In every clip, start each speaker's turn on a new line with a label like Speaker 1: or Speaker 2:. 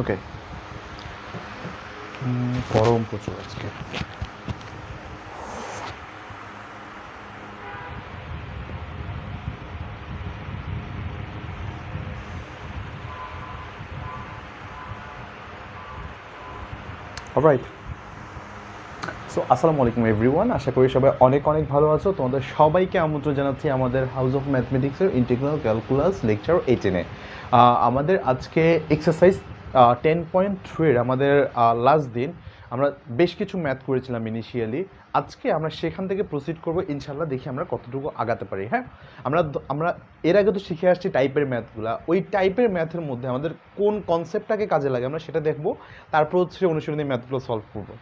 Speaker 1: ওকে, গরম প্রচুর আজকে। অলরাইট, সো আসসালামু আলাইকুম এভরিওয়ান, আশা করি সবাই অনেক অনেক ভালো আছো। তোমাদের সবাইকে আমন্ত্রণ জানাচ্ছি আমাদের হাউস অফ ম্যাথমেটিক্সের ইন্টিগ্রাল ক্যালকুলাস লেকচার 18-এ। আমাদের আজকে এক্সারসাইজ 10.3-এর আমাদের লাস্ট দিন। আমরা বেশ কিছু ম্যাথ করেছিলাম ইনিশিয়ালি। আজকে আমরা সেখান থেকে প্রসিড করবো ইনশাল্লাহ, দেখি আমরা কতটুকু আগাতে পারি। হ্যাঁ, আমরা এর আগে তো শিখে আসছি টাইপের ম্যাথগুলো। ওই টাইপের ম্যাথের মধ্যে আমাদের কোন কনসেপ্টটাকে কাজে লাগে আমরা সেটা দেখবো, তারপর হচ্ছে অনুশীলনী ম্যাথগুলো সলভ করবো।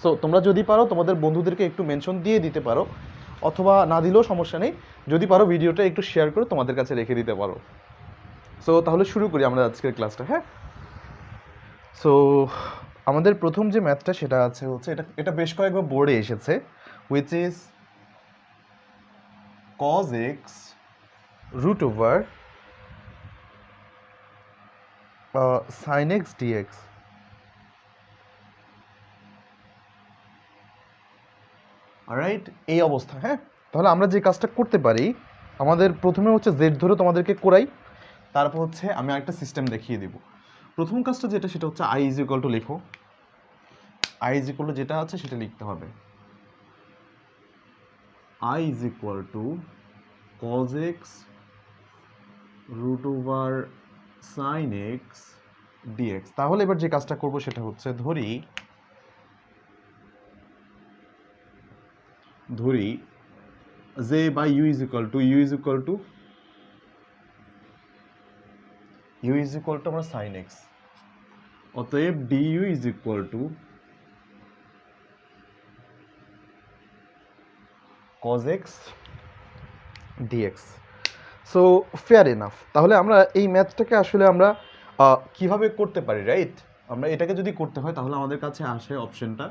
Speaker 1: সো তোমরা যদি পারো তোমাদের বন্ধুদেরকে একটু মেনশন দিয়ে দিতে পারো, অথবা না দিলেও সমস্যা নেই, যদি পারো ভিডিওটা একটু শেয়ার করে তোমাদের কাছে রেখে দিতে পারো। সো তাহলে শুরু করি আমরা আজকের ক্লাসটা। হ্যাঁ, সো আমাদের প্রথম যে ম্যাথটা সেটা হচ্ছে এটা বেশ কয়েকবার বোর্ডে এসেছে, which is cos x root over sin x dx। Alright, এই অবস্থা। হ্যাঁ, তাহলে আমরা যে কাজটা করতে পারি, আমাদের প্রথমে হচ্ছে জেড ধরে তোমাদেরকে করাই, তারপর হচ্ছে আমি একটা সিস্টেম দেখিয়ে দিব। প্রথম কাজটা যেটা সেটা হচ্ছে আই ইজ ইকুয়াল টু লিখো। আই ইজ ইকুয়াল টু যেটা আছে সেটা লিখতে হবে। I is equal to cos x root over sine x dx. তাহলে এবার যে কাজটা করব সেটা হচ্ছে ধরি যে by u is equal to আমরা সাইন এক্স, অতএব du is equal to cos x dx। So fair enough. তাহলে আমরা এই ম্যাথটাকে আসলে আমরা কিভাবে করতে পারি, রাইট? আমরা এটাকে যদি করতে হয় তাহলে আমাদের কাছে আসে অপশনটা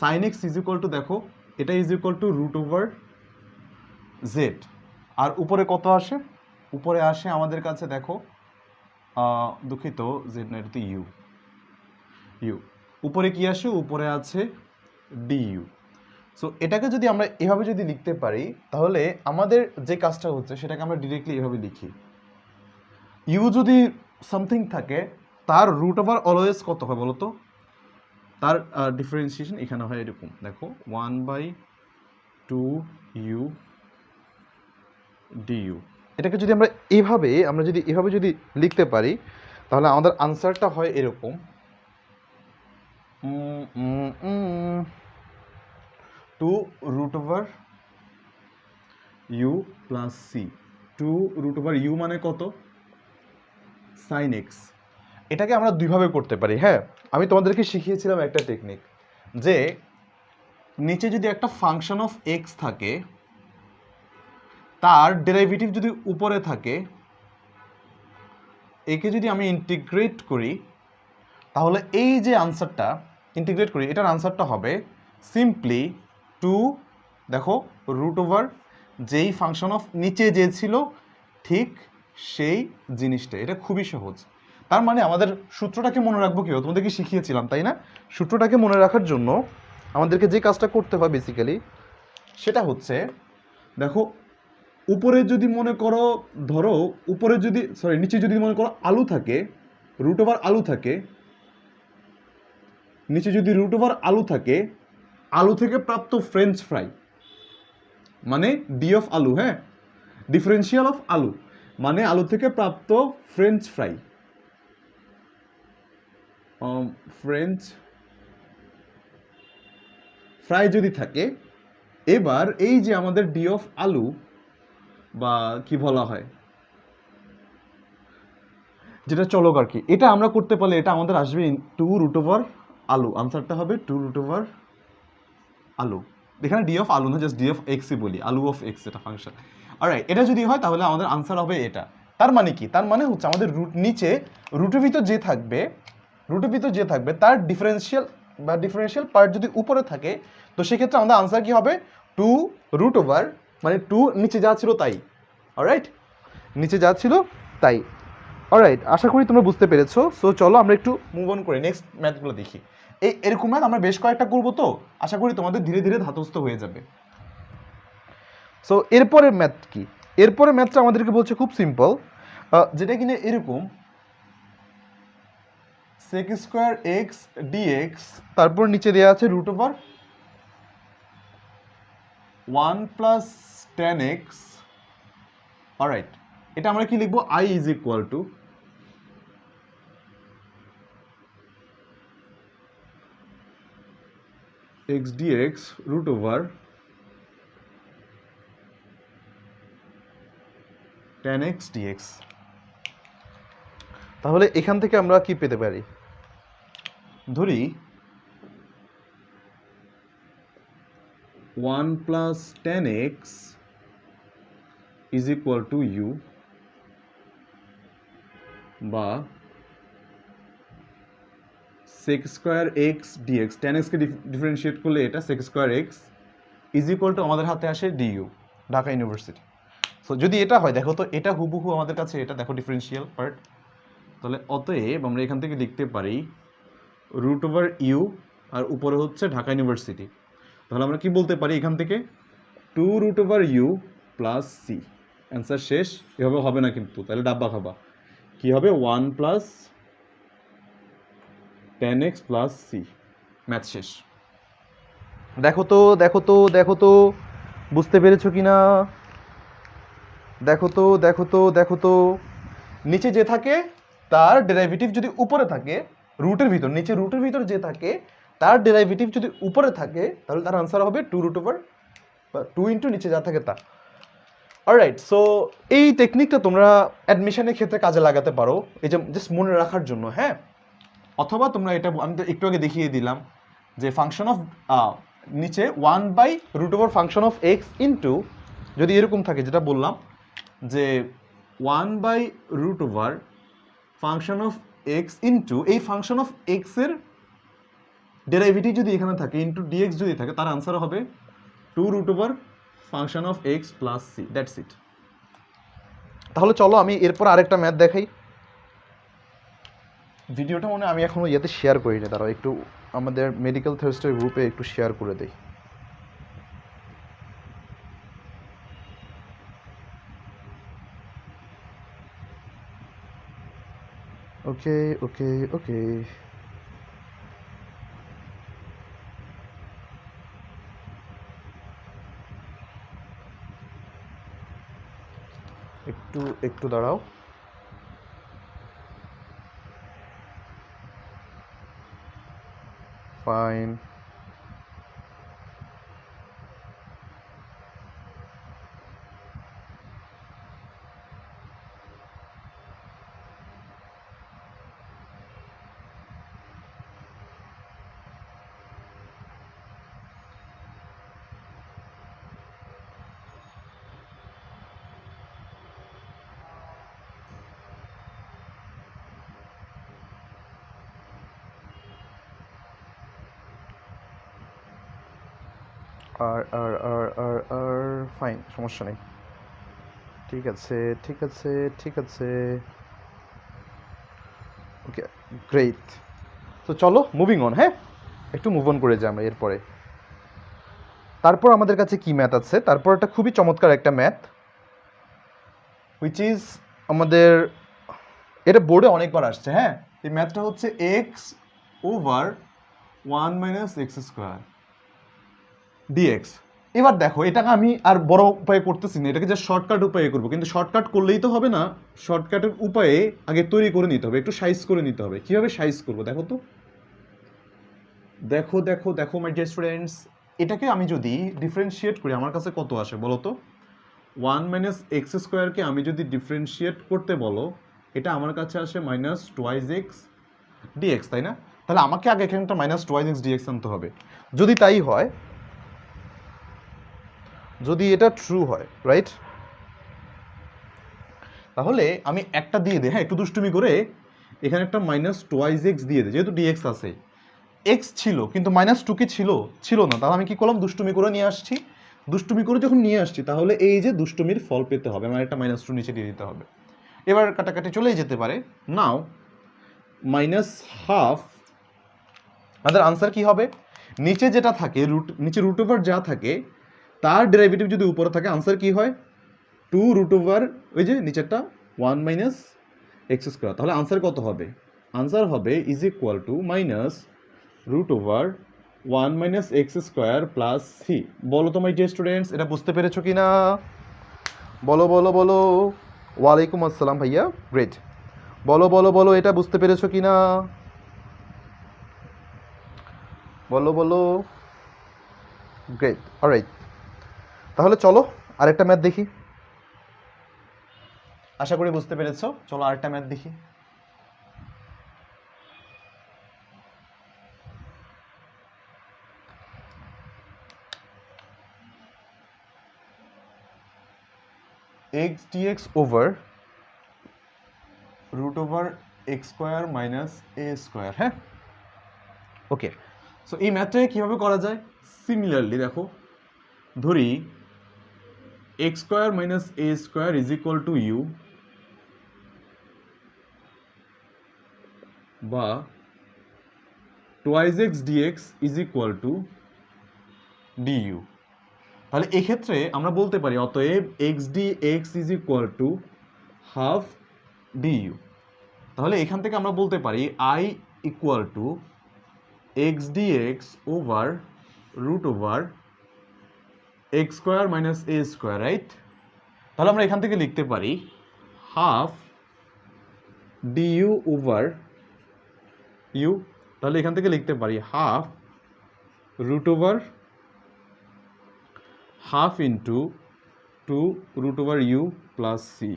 Speaker 1: sine x is equal to, দেখো এটা is equal to root over z. আর উপরে কত আসে? উপরে আসে আমাদের কাছে, দেখো দুঃখিত, জেড না, এটা তো ইউ। উপরে কি আসে? উপরে আছে ডিইউ। সো এটাকে যদি আমরা এভাবে যদি লিখতে পারি, তাহলে আমাদের যে কাজটা হচ্ছে সেটাকে আমরা ডিরেক্টলি এভাবে লিখি। ইউ যদি সামথিং থাকে, তার রুট ওভার অলওয়েজ কত হয় বলো তো? তার ডিফারেন্সিয়েশন এখানে হয় এরকম, দেখো 1/2u du। এটাকে যদি আমরা এভাবে যদি লিখতে পারি, তাহলে আমাদের আনসারটা হয় এরকম 2 root over u plus c। 2 root over u মানে কত? sin x। এটাকে আমরা দুইভাবে করতে পারি। হ্যাঁ, আমি তোমাদেরকে শিখিয়েছিলাম একটা টেকনিক, যে নিচে যদি একটা ফাংশন অফ x থাকে, তার ডেরিভেটিভ যদি উপরে থাকে, একে যদি আমি ইন্টিগ্রেট করি, তাহলে এই যে আনসারটা ইন্টিগ্রেট করি, এটার আনসারটা হবে সিম্পলি 2, দেখো রুট ওভার যেই ফাংশন অফ নিচে যে ছিল ঠিক সেই জিনিসটা। এটা খুবই সহজ। তার মানে আমাদের সূত্রটাকে মনে রাখবো কীভাবে, তোমাদেরকে শিখিয়েছিলাম তাই না? সূত্রটাকে মনে রাখার জন্য আমাদেরকে যে কাজটা করতে হয় বেসিক্যালি সেটা হচ্ছে, দেখো উপরে যদি মনে করো, ধরো উপরে যদি নিচে যদি মনে করো আলু থাকে, রুট ওভার আলু থাকে, নিচে যদি রুট ওভার আলু থাকে, আলু থেকে প্রাপ্ত ফ্রেঞ্চ ফ্রাই মানে ডি অফ আলু। হ্যাঁ, ডিফারেন্সিয়াল অফ আলু মানে আলু থেকে প্রাপ্ত ফ্রেঞ্চ ফ্রাই, ফ্রেঞ্চ ফ্রাই যদি থাকে, এবার এই যে আমাদের ডি অফ আলু বা কি বলা হয়, যেটা চলক আর কি, এটা আমরা করতে পারলে এটা আমাদের আসবে 2 রুট ওভার আলু। আনসারটা হবে 2 রুট ওভার আলু। এখানে ডি অফ আলু না, জাস্ট ডি অফ এক্সই বলি, আলু অফ এক্স এটা ফাংশন। অলরাইট, এটা যদি হয় তাহলে আমাদের আনসার হবে এটা। তার মানে কি? তার মানে হচ্ছে আমাদের নিচে রুটের ভিতর যে থাকবে তার ডিফারেন্সিয়াল পার্ট যদি উপরে থাকে, তো সেক্ষেত্রে আমাদের আনসার কি হবে? 2 রুট ওভার, মানে 2 নিচে যা ছিল তাই। অলরাইট, নিচে যা ছিল তাই। অলরাইট, আশা করি তোমরা বুঝতে পেরেছো। সো চলো আমরা একটু মুভ অন করি, নেক্সট ম্যাথগুলো দেখি। এরকম ম্যাথ আমরা বেশ কয়েকটা করবো, তো আশা করি তোমাদের ধীরে ধীরে ধাতস্থ হয়ে যাবে। সো এরপরের ম্যাথ কি? এরপরের ম্যাথটা আমাদেরকে বলছে খুব সিম্পল, যেটা কিনা এরকম sec স্কোয়ার এক্স ডিএক্স, তারপর নিচে দেওয়া আছে root over 1 plus ten x. Alright, এটা আমরা কি লিখবো? i is equal to x dx root over 10x dx। তাহলে এখান থেকে আমরা কি পেতে পারি? ধরি 1 plus 10x is equal to u, বা sec square x dx, 10x কে ডিফারেন্সিয়েট করলে এটা sec square x is equal to আমাদের হাতে আসে ডিইউ, ঢাকা ইউনিভার্সিটি। সো যদি এটা হয়, দেখো তো এটা হুবহু আমাদের কাছে এটা দেখো ডিফারেন্সিয়াল পার্ট, তাহলে অতএব আমরা এখান থেকে লিখতে পারি রুট ওভার ইউ আর উপরে হচ্ছে ঢাকা ইউনিভার্সিটি। তাহলে আমরা কি বলতে পারি এখান থেকে? 2 root over u plus c. Answer শেষ। এভাবে হবে না কিন্তু, তাহলে ডাব্বা খাবা। কি হবে? 1 plus 10x plus C. Math শেষ। দেখো তো দেখো তো দেখো তো বুঝতে পেরেছো কিনা? দেখো তো দেখো তো দেখো তো, নিচে যে থাকে তার ডেরিভেটিভ যদি উপরে থাকে রুটের ভিতর, নিচে রুটের ভিতর যে থাকে তার ডেরিভেটিভ যদি উপরে থাকে, তাহলে তার আনসার হবে 2 রুট ওভার 2 ইন্টু নিচে যা থাকে তা। অলরাইট, সো এই টেকনিকটা তোমরা অ্যাডমিশনের ক্ষেত্রে কাজে লাগাতে পারো, এই যে জাস্ট মনে রাখার জন্য, হ্যাঁ। অথবা তোমরা এটা, আমি তো একটু আগে দেখিয়ে দিলাম যে ফাংশন অফ নিচে 1 by root over function of x into, যদি এরকম থাকে যেটা বললাম যে 1 by root over function of x into এই ফাংশন অফ এক্সের ডেরিভেটিভ যদি এখানে থাকে ইন্টু ডিএক্স যদি থাকে, তার আনসার হবে 2 root over function of x plus c. That's it. তাহলে চলো আমি এরপর আরেকটা ম্যাথ দেখাই। ভিডিওটা মনে আমি এখনো ইয়েতে শেয়ার করিনি, তারা একটু আমাদের মেডিকেল থার্সডে গ্রুপে একটু শেয়ার করে দেই। ওকে ওকে ওকে, একটু একটু দাঁড়াও। ফাইন। আর আর আর আর আর ফাইন, সমস্যা নেই। ঠিক আছে ঠিক আছে ঠিক আছে, ওকে গ্রেট। তো চলো মুভিং অন, হ্যাঁ একটু মুভ অন করে যাই আমরা এরপরে। তারপর আমাদের কাছে কি ম্যাথ আছে? তারপর একটা খুবই চমৎকার একটা ম্যাথ, হুইচ ইজ আমাদের, এটা বোর্ডে অনেকবার আসছে, হ্যাঁ। এই ম্যাথটা হচ্ছে x over 1 minus x square dx. এবার দেখো, এটাকে আমি আর বড় উপায়ে করতেছি না, এটাকে জাস্ট শর্টকাট উপায়ে করবো, কিন্তু শর্টকাট করলেই তো হবে না, শর্টকাটের উপায়ে আগে তৈরি করে নিতে হবে, একটু সাইজ করে নিতে হবে। কীভাবে সাইজ করবো দেখো তো, দেখো দেখো দেখো মাই ডিয়ার স্টুডেন্টস, এটাকে আমি যদি ডিফারেন্সিয়েট করি আমার কাছে কত আসে বলো তো? 1 মাইনাস এক্স স্কোয়ারকে আমি যদি ডিফারেন্সিয়েট করতে বলো, এটা আমার কাছে আসে মাইনাস টোয়াইজ এক্স ডিএক্স, তাই না? তাহলে আমাকে আগে এখানটা মাইনাস টোয়াইজ এক্স ডিএক্স আনতে হবে। যদি তাই হয়, যদি এটা ট্রু হয়, রাইট, তাহলে আমি একটা দিয়ে দিই, হ্যাঁ একটু দুষ্টুমি করে এখানে একটা মাইনাস টোয়াইজ এক্স দিয়ে দিই, যেহেতু ডিএক্স আছে। এক্স ছিল কিন্তু মাইনাস টু কি ছিল? ছিল না। তাহলে আমি কি করলাম? দুষ্টুমি করে নিয়ে আসছি। দুষ্টুমি করে যখন নিয়ে আসছি, তাহলে এই যে দুষ্টুমির ফল পেতে হবে, আমার একটা মাইনাস টু নিচে দিয়ে দিতে হবে। এবার কাটাকাটি চলেই যেতে পারে। নাও মাইনাস হাফ, আমাদের আনসার কি হবে? নিচে যেটা থাকে নিচে রুট ওভার যা থাকে তার ডেরিভেটিভ যদি উপরে থাকে আনসার কি হয়? 2 রুট ওভার ওই যে নিচেরটা 1 মাইনাস এক্স স্কোয়ার। তাহলে আনসার কত হবে? আনসার হবে is equal to minus root over 1 minus x square plus c. বলো তো মাই ডিয়ার স্টুডেন্টস, এটা বুঝতে পেরেছো কি না? বলো বলো বলো। ওয়ালাইকুম আসসালাম ভাইয়া, গ্রেট। বলো বলো বলো, এটা বুঝতে পেরেছো কি না? বলো বলো, গ্রেট, অলরাইট। তাহলে চলো আরেকটা ম্যাথ দেখি। আশা করি বুঝতে পেরেছো। চলো আরেকটা ম্যাথ দেখি। x dx over root over x square minus a square. হ্যাঁ, ওকে। সো এই ম্যাথটাকে কীভাবে করা যায়? সিমিলারলি দেখো, ধরি x square minus a square is equal to u, বা twice x dx is equal to du. তাহলে এক্ষেত্রে আমরা বলতে পারি অতএব x d x is equal to half du. তাহলে এখান থেকে আমরা বলতে পারি I equal to x d x over root over x square minus a square, right? তাহলে আমরা এখান থেকে লিখতে পারি হাফ ডিইউ ওভার ইউ। তাহলে এখান থেকে লিখতে পারি half root over half into 2 root over u plus c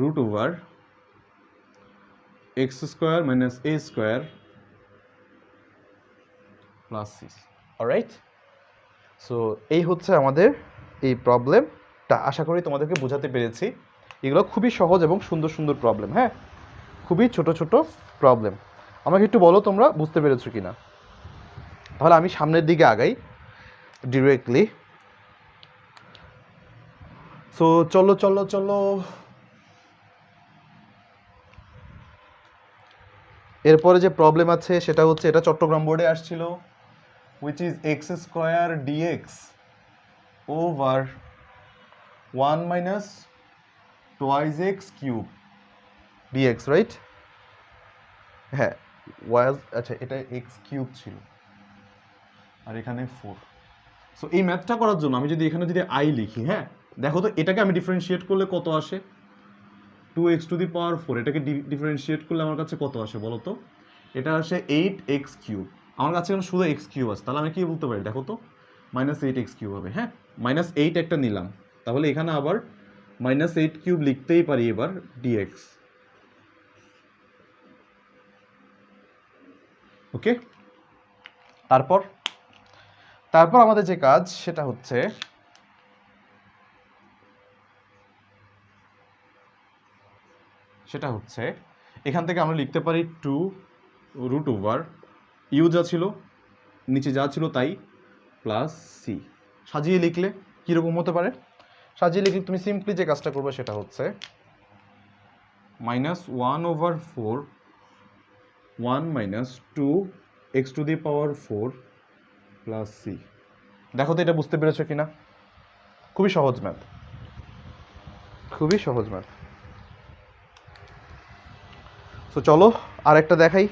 Speaker 1: root over x square minus a square plus c. Alright, so এই হচ্ছে আমাদের এই প্রবলেমটা। আশা করি তোমাদেরকে বোঝাতে পেরেছি। এগুলো খুবই সহজ এবং সুন্দর সুন্দর প্রবলেম। হ্যাঁ, খুবই ছোট ছোট প্রবলেম। আমাকে একটু বলো তোমরা বুঝতে পেরেছো কি না। তাহলে আমি সামনের দিকে আগাই ডিরেক্টলি। সো চলো চলো চলো, এরপরে যে প্রবলেম আছে সেটা হচ্ছে, এটা চট্টগ্রাম বোর্ডে আসছিল, which is x square dx over 1 minus twice x cube dx, right? হ্যাঁ, আচ্ছা এটা x কিউব ছিল আর এখানে 4। সো এই ম্যাথটা করার জন্য আমি যদি এখানে যদি i লিখি, হ্যাঁ দেখো তো এটাকে আমি ডিফারেন্সিয়েট করলে কত আসে? 2x two the power 4। এটাকে ডিফারেন্সিয়েট করলে আমার কাছে কত আসে বলো তো? এটা আসে 8x কিউব। আমার কাছে এখন শুধু এক্স কিউব আছে, তাহলে আমি কি বলতে পারি দেখো তো? মাইনাস 8x কিউব হবে। হ্যাঁ, মাইনাস 8 একটা নিলাম, তাহলে এখানে আবার মাইনাস 8 কিউব লিখতেই পারি এবার ডিএক্স। ওকে, তারপর আমাদের যে কাজ সেটা হচ্ছে এখান থেকে আমরা লিখতে পারি 2 রুট ওভার ইউ যা ছিল নিচে যা ছিল তাই প্লাস সি। সাজিয়ে লিখলে কীরকম হতে পারে? সাজিয়ে লিখলে তুমি সিম্পলি যে কাজটা করবে সেটা হচ্ছে minus 1/4 1 minus 2 x to the power 4 plus c. দেখো তো এটা বুঝতে পেরেছো কিনা? খুবই সহজ ম্যাথ, খুবই সহজ ম্যাথ। সো চলো আর একটা দেখাই।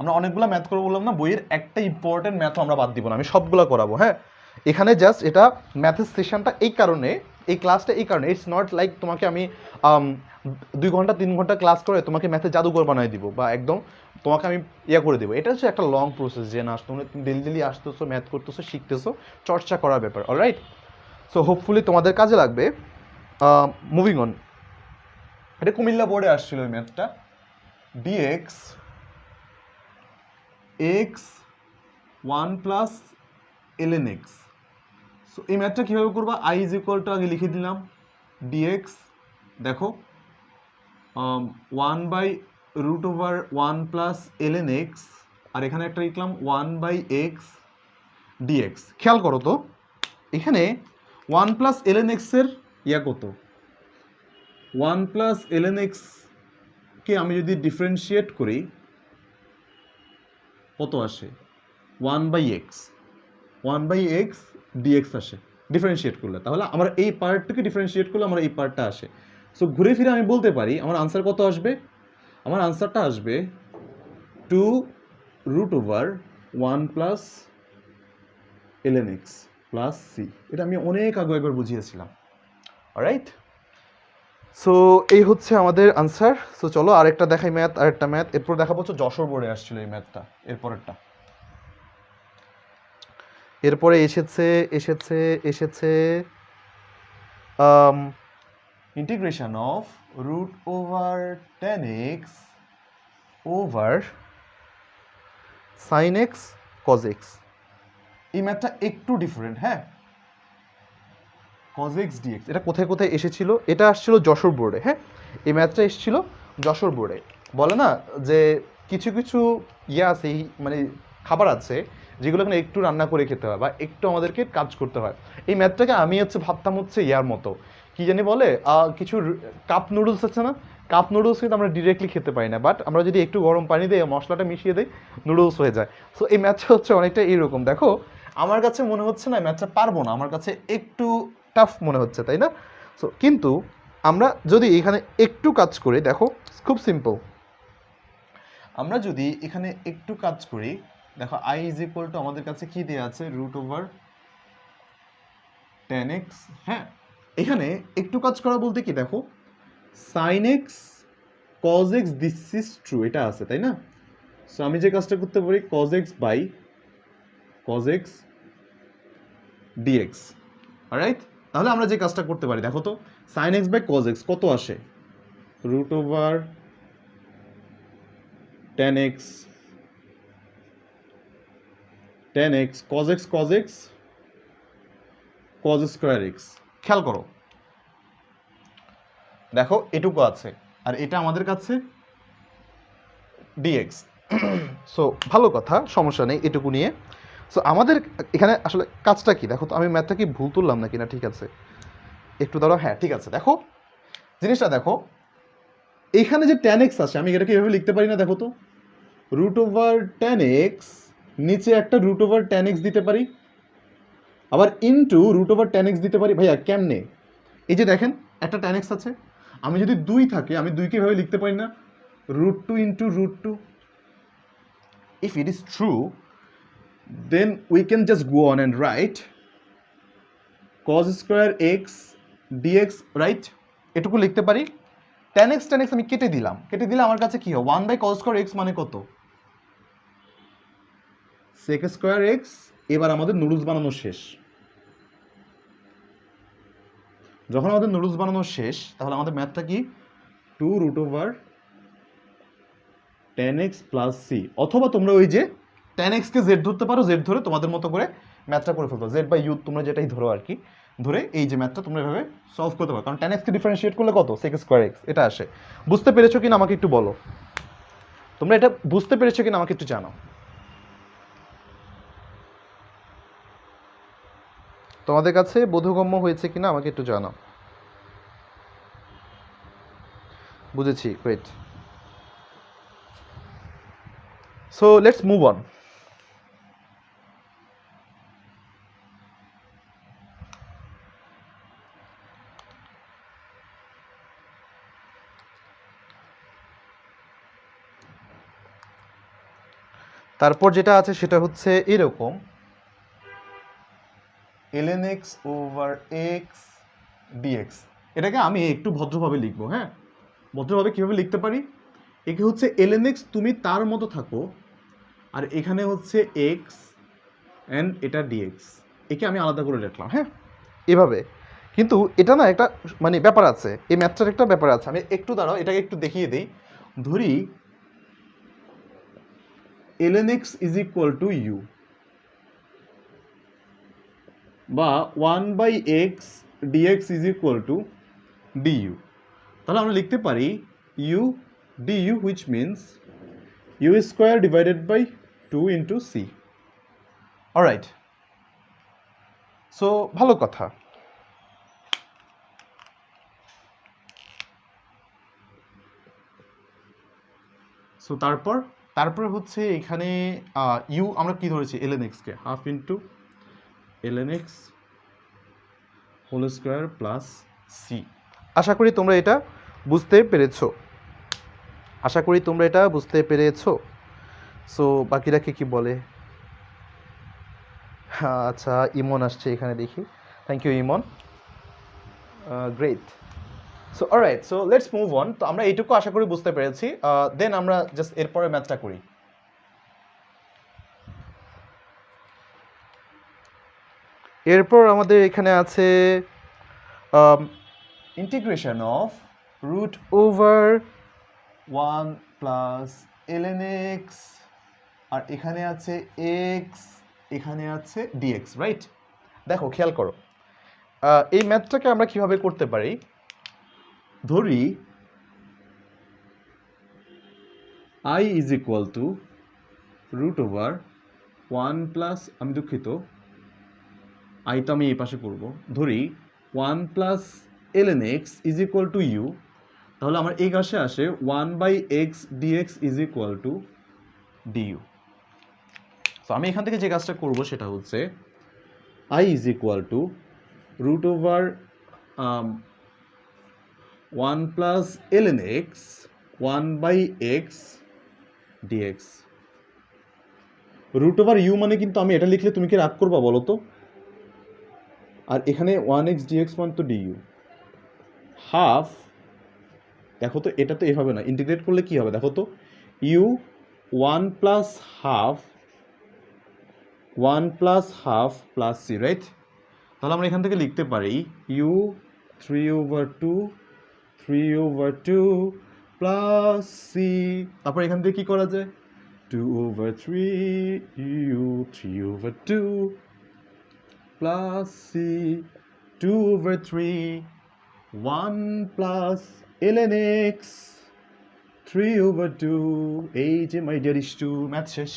Speaker 1: আমরা অনেকগুলো ম্যাথ করে বললাম না, বইয়ের একটা ইম্পর্টেন্ট ম্যাথও আমরা বাদ দিব না, আমি সবগুলো করাবো। হ্যাঁ, এখানে জাস্ট এটা ম্যাথের সেশনটা এই কারণে, এই ক্লাসটা এই কারণে, ইটস নট লাইক তোমাকে আমি 2 ঘন্টা 3 ঘন্টা ক্লাস করে তোমাকে ম্যাথে জাদুঘর বানাই দিব বা একদম তোমাকে আমি করে দেবো। এটা হচ্ছে একটা লং প্রসেস, যে না তুমি ডেলি আসতেছো, ম্যাথ করতেছো, শিখতেছো, চর্চা করার ব্যাপার। অলরাইট, সো হোপফুলি তোমাদের কাজে লাগবে। মুভিং অন, এটা কুমিল্লা বোর্ডে আসছিল ওই ম্যাথটা। Dx x 1 plus ln x। So এই ম্যাথটা কীভাবে করবা? i ইজ ইকুয়াল টু আগে লিখে দিলাম ডিএক্স, দেখো 1 by root over 1 plus ln x, আর এখানে একটা লিখলাম 1 বাই এক্স ডিএক্স। খেয়াল করো তো, এখানে ওয়ান প্লাস এলএন এক্সের ইয়া কত, ওয়ান প্লাস এলএন এক্সকে আমি যদি ডিফারেন্সিয়েট করি কত আসে, ওয়ান বাই এক্স ডিএক্স আসে ডিফারেন্সিয়েট করলে। তাহলে আমার এই পার্টটাকে ডিফারেন্সিয়েট করলে আমার এই পার্টটা আসে। সো ঘুরে ফিরে আমি বলতে পারি আমার আনসার কত আসবে, আমার আনসারটা আসবে 2√1 plus ln x plus c. এটা আমি অনেক আগে একবার বুঝিয়েছিলাম। অলরাইট, সো এই হচ্ছে আমাদের আনসার। সো চলো আরেকটা দেখাই ম্যাথ, আরেকটা ম্যাথ, এরপর দেখাবো হচ্ছে যশোর বোর্ডে আসছিল এই ম্যাথটা, এরপরেরটা। এরপরে এসেছে integration of √10x over sin x cos x। এই ম্যাথটা একটু ডিফারেন্ট, হ্যাঁ, cos x dx। এটা কোথায় কোথায় এসেছিল, এটা আসছিল যশোর বোর্ডে, হ্যাঁ, এই ম্যাথটা এসেছিল যশোর বোর্ডে। বলে না যে কিছু কিছু ইয়ে আছে, মানে খাবার আছে যেগুলো এখানে একটু রান্না করে খেতে হয় বা একটু আমাদেরকে কাজ করতে হয়। এই ম্যাথটাকে আমি হচ্ছে ভাবতাম হচ্ছে ইয়ার মতো, কি জানি বলে, কিছু কাপ নুডলস আছে না, কাপ নুডলস কিন্তু আমরা ডিরেক্টলি খেতে পারি না, বাট আমরা যদি একটু গরম পানি দিয়ে মশলাটা মিশিয়ে দিই নুডলস হয়ে যায়। সো এই ম্যাথটা হচ্ছে অনেকটা এইরকম। দেখো আমার কাছে মনে হচ্ছে না ম্যাথটা পারবো না, আমার কাছে একটু টাফ মনে হচ্ছে, তাই না? সো কিন্তু আমরা যদি এখানে একটু কাজ করি, দেখো খুব সিম্পল, আমরা যদি এখানে একটু কাজ করি, দেখো i ইজ ইকুয়াল টু আমাদের কাছে কি দেওয়া আছে, √10x। হ্যাঁ, এখানে একটু কাজ করা বলতে কি, দেখো sin x cos x this is true, এটা আছে তাই না? সো আমি যে কাজটা করতে পারি cos x by cos x dx। Alright, তাহলে আমরা যে কাজটা করতে পারি, দেখো তো sin x by cos x কত আসে, √10x cos x cos square x। খেয়াল করো, দেখো এটুকু আছে আর এটা আমাদের কাছে dx। সো ভালো কথা, সমস্যা নেই এটুকু নিয়ে। সো আমাদের এখানে আসলে কাজটা কি, দেখো তো আমি ম্যাথটা কি ভুল তুললাম নাকি, না ঠিক আছে, একটু দাঁড়াও, হ্যাঁ ঠিক আছে। দেখো জিনিসটা দেখো, এইখানে যে tan x আছে আমি এটাকে এভাবে লিখতে পারি না, দেখো তো √10x নিচে একটা √10x দিতে পারি, আবার ইনটু √10x দিতে পারি। ভাইয়া কেমনে, এই যে দেখেন একটা tan x আছে, আমি যদি 2 থাকে আমি 2কে এভাবে লিখতে পারি না, √2 into √2। if it is true then we can just go on and write cos square x dx, right, এটুকু লিখতে পারি। tan x আমি কেটে দিলাম আমার কাছে কি হয়, 1 বাই cos square x মানে কত, sec square x। এবার আমাদের নুডলস বানানো শেষ। যখন আমাদের নুডলস বানানো শেষ তাহলে আমাদের ম্যাথটা কি, 2√10x প্লাস সি। অথবা তোমরা ওই যে tan x কে z ধরতে পারো, z ধরে তোমাদের মতো করে ম্যাথটা করে ফেলতো, z বাই ইউ তোমরা যেটাই ধরো আর কি, ধরে এই যে ম্যাথটা তোমরা এভাবে সলভ করতে পারো। কারণ tan x কে ডিফারেন্সিয়েট করলে কত, sec স্কয়ার x এটা আসে। বুঝতে পেরেছো কিনা আমাকে একটু বলো, তোমরা এটা বুঝতে পেরেছো কিনা আমাকে একটু জানাও। তোমাদের কাছে বোধগম্য হয়েছে কিনা আমাকে একটু জানাও। বুঝেছি, great. So let's move on. তারপর যেটা আছে সেটা হচ্ছে এরকম, ln x over x dx। এটাকে আমি একটু ভদ্রভাবে লিখবো, হ্যাঁ, ভদ্রভাবে কীভাবে লিখতে পারি, একে হচ্ছে ln x তুমি তার মতো থাকো, আর এখানে হচ্ছে x অ্যান্ড এটা dx, একে আমি আলাদা করে লিখলাম, হ্যাঁ এভাবে। কিন্তু এটা না একটা মানে ব্যাপার আছে, এই ম্যাথটার একটা ব্যাপার আছে। আমি একটু দাঁড়াও এটাকে একটু দেখিয়ে দিই। ধরি ln x is equal to u, বা 1 by x dx is equal to du. তাহলে আমরা লিখতে পারি u du which means u square divided by 2 into c. Alright, so ভালো কথা। সো তারপর হচ্ছে এখানে ইউ আমরা কি ধরেছি ln x কে half into ln x whole square plus c. আশা করি তোমরা এটা বুঝতে পেরেছো। সো বাকিরা কি বলে? আচ্ছা, ইমন আসছে এখানে, দেখি। Thank you Imon, great. So alright, so let's move on. তো আমরা এইটুকু আশা করি বুঝতে পেরেছি। দেন আমরা জাস্ট এরপরে ম্যাথটা করি। এরপর আমাদের এখানে আছে integration of root over 1 plus ln x, আর এখানে আছে x, এখানে আছে dx, রাইট? দেখো, খেয়াল করো, এই ম্যাথটাকে আমরা কিভাবে করতে পারি। ধরি I is equal to root over 1 plus, আমি দুঃখিত, আইটা আমি এই পাশে করব। ধরি 1 plus ln x is equal to u, তাহলে আমার এই পাশে আসে 1/x dx is equal to du। তো আমি এখান থেকে যে কাজটা করব সেটা হচ্ছে I is equal to root over 1 plus ln x 1/x dx। Root over u মানে কিন্তু আমি এটা লিখলে তুমি কি রাগ করবা বলো তো? আর এখানে 1x dx মান তো du। হাফ, দেখো তো, এটা তো এভাবে না, ইন্টিগ্রেট করলে কি হবে দেখো তো, u 1 plus half plus c, right? তাহলে আমরা এখান থেকে লিখতে পারি ইউ 3/2 প্লাস সি। তারপর এখান থেকে কি করা যায়, 2/3 u 3/2 plus c 2/3 1 plus ln x 3/2। এই যে মাই ডিয়ার স্টু, ম্যাথ শেষ।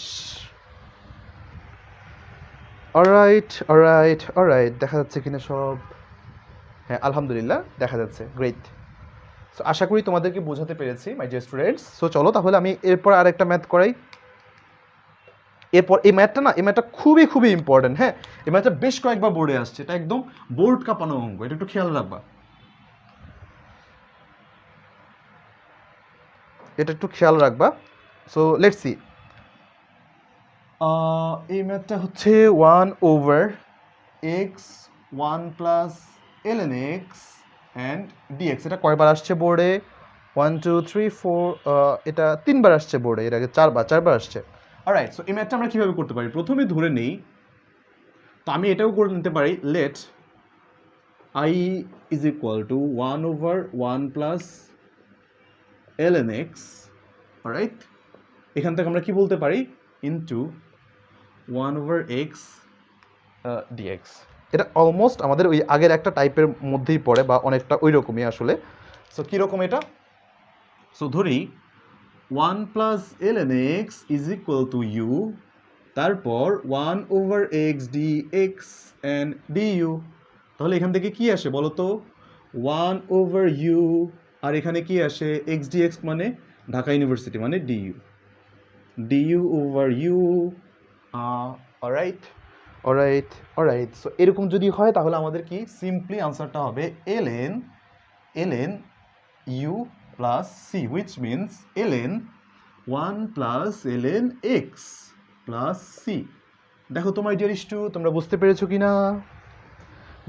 Speaker 1: অলরাইট, দেখা যাচ্ছে কিনা সব? হ্যাঁ, আলহামদুলিল্লাহ দেখা যাচ্ছে, গ্রেট। সো আশা করি তোমাদেরকে বোঝাতে পেরেছি মাই ডিয়ার স্টুডেন্টস। সো চলো তাহলে আমি এরপর আরেকটা ম্যাথ করাই। এরপর এই ম্যাথটা খুবই ইম্পর্টেন্ট। হ্যাঁ, এই ম্যাথটা বেশ কয়েকবার বোর্ডে আসছে, এটা একদম বোর্ড কাঁপানো অঙ্ক, এটা একটু খেয়াল রাখবা। So let's see. এই ম্যাথটা হচ্ছে 1/x 1 plus ln x and dx। এটা কয়বার আসছে বোর্ডে? 1 2 3 4, এটা 3বার আসছে বোর্ডে, এর আগে 4বার আসছে। অলরাইট, সো এই ম্যাথটা আমরা কীভাবে করতে পারি? প্রথমে ধরে নেই, তো আমি এটাও করে নিতে পারি, let I is equal to 1/1 plus ln x, alright? এখান থেকে আমরা কি বলতে পারি, ইন্টু 1/x dx। এটা অলমোস্ট আমাদের ওই আগের একটা টাইপের মধ্যেই পড়ে, বা অনেকটা ওই রকমই আসলে। সো কীরকম এটা? সো ধরি 1 plus ln x is equal to u, তারপর 1/x dx অ্যান্ড du। তাহলে এখান থেকে কি আসে বলো তো, 1/u, আর এখানে কি আসে, x dx মানে ঢাকা ইউনিভার্সিটি মানে du/u। অলরাইট, সো এরকম যদি হয় তাহলে আমাদের কি সিম্পলি আনসারটা হবে ln u plus c, which means ln 1 plus ln x plus c. দেখো তোমার ডিয়ার স্টু, তোমরা বুঝতে পেরেছো কিনা?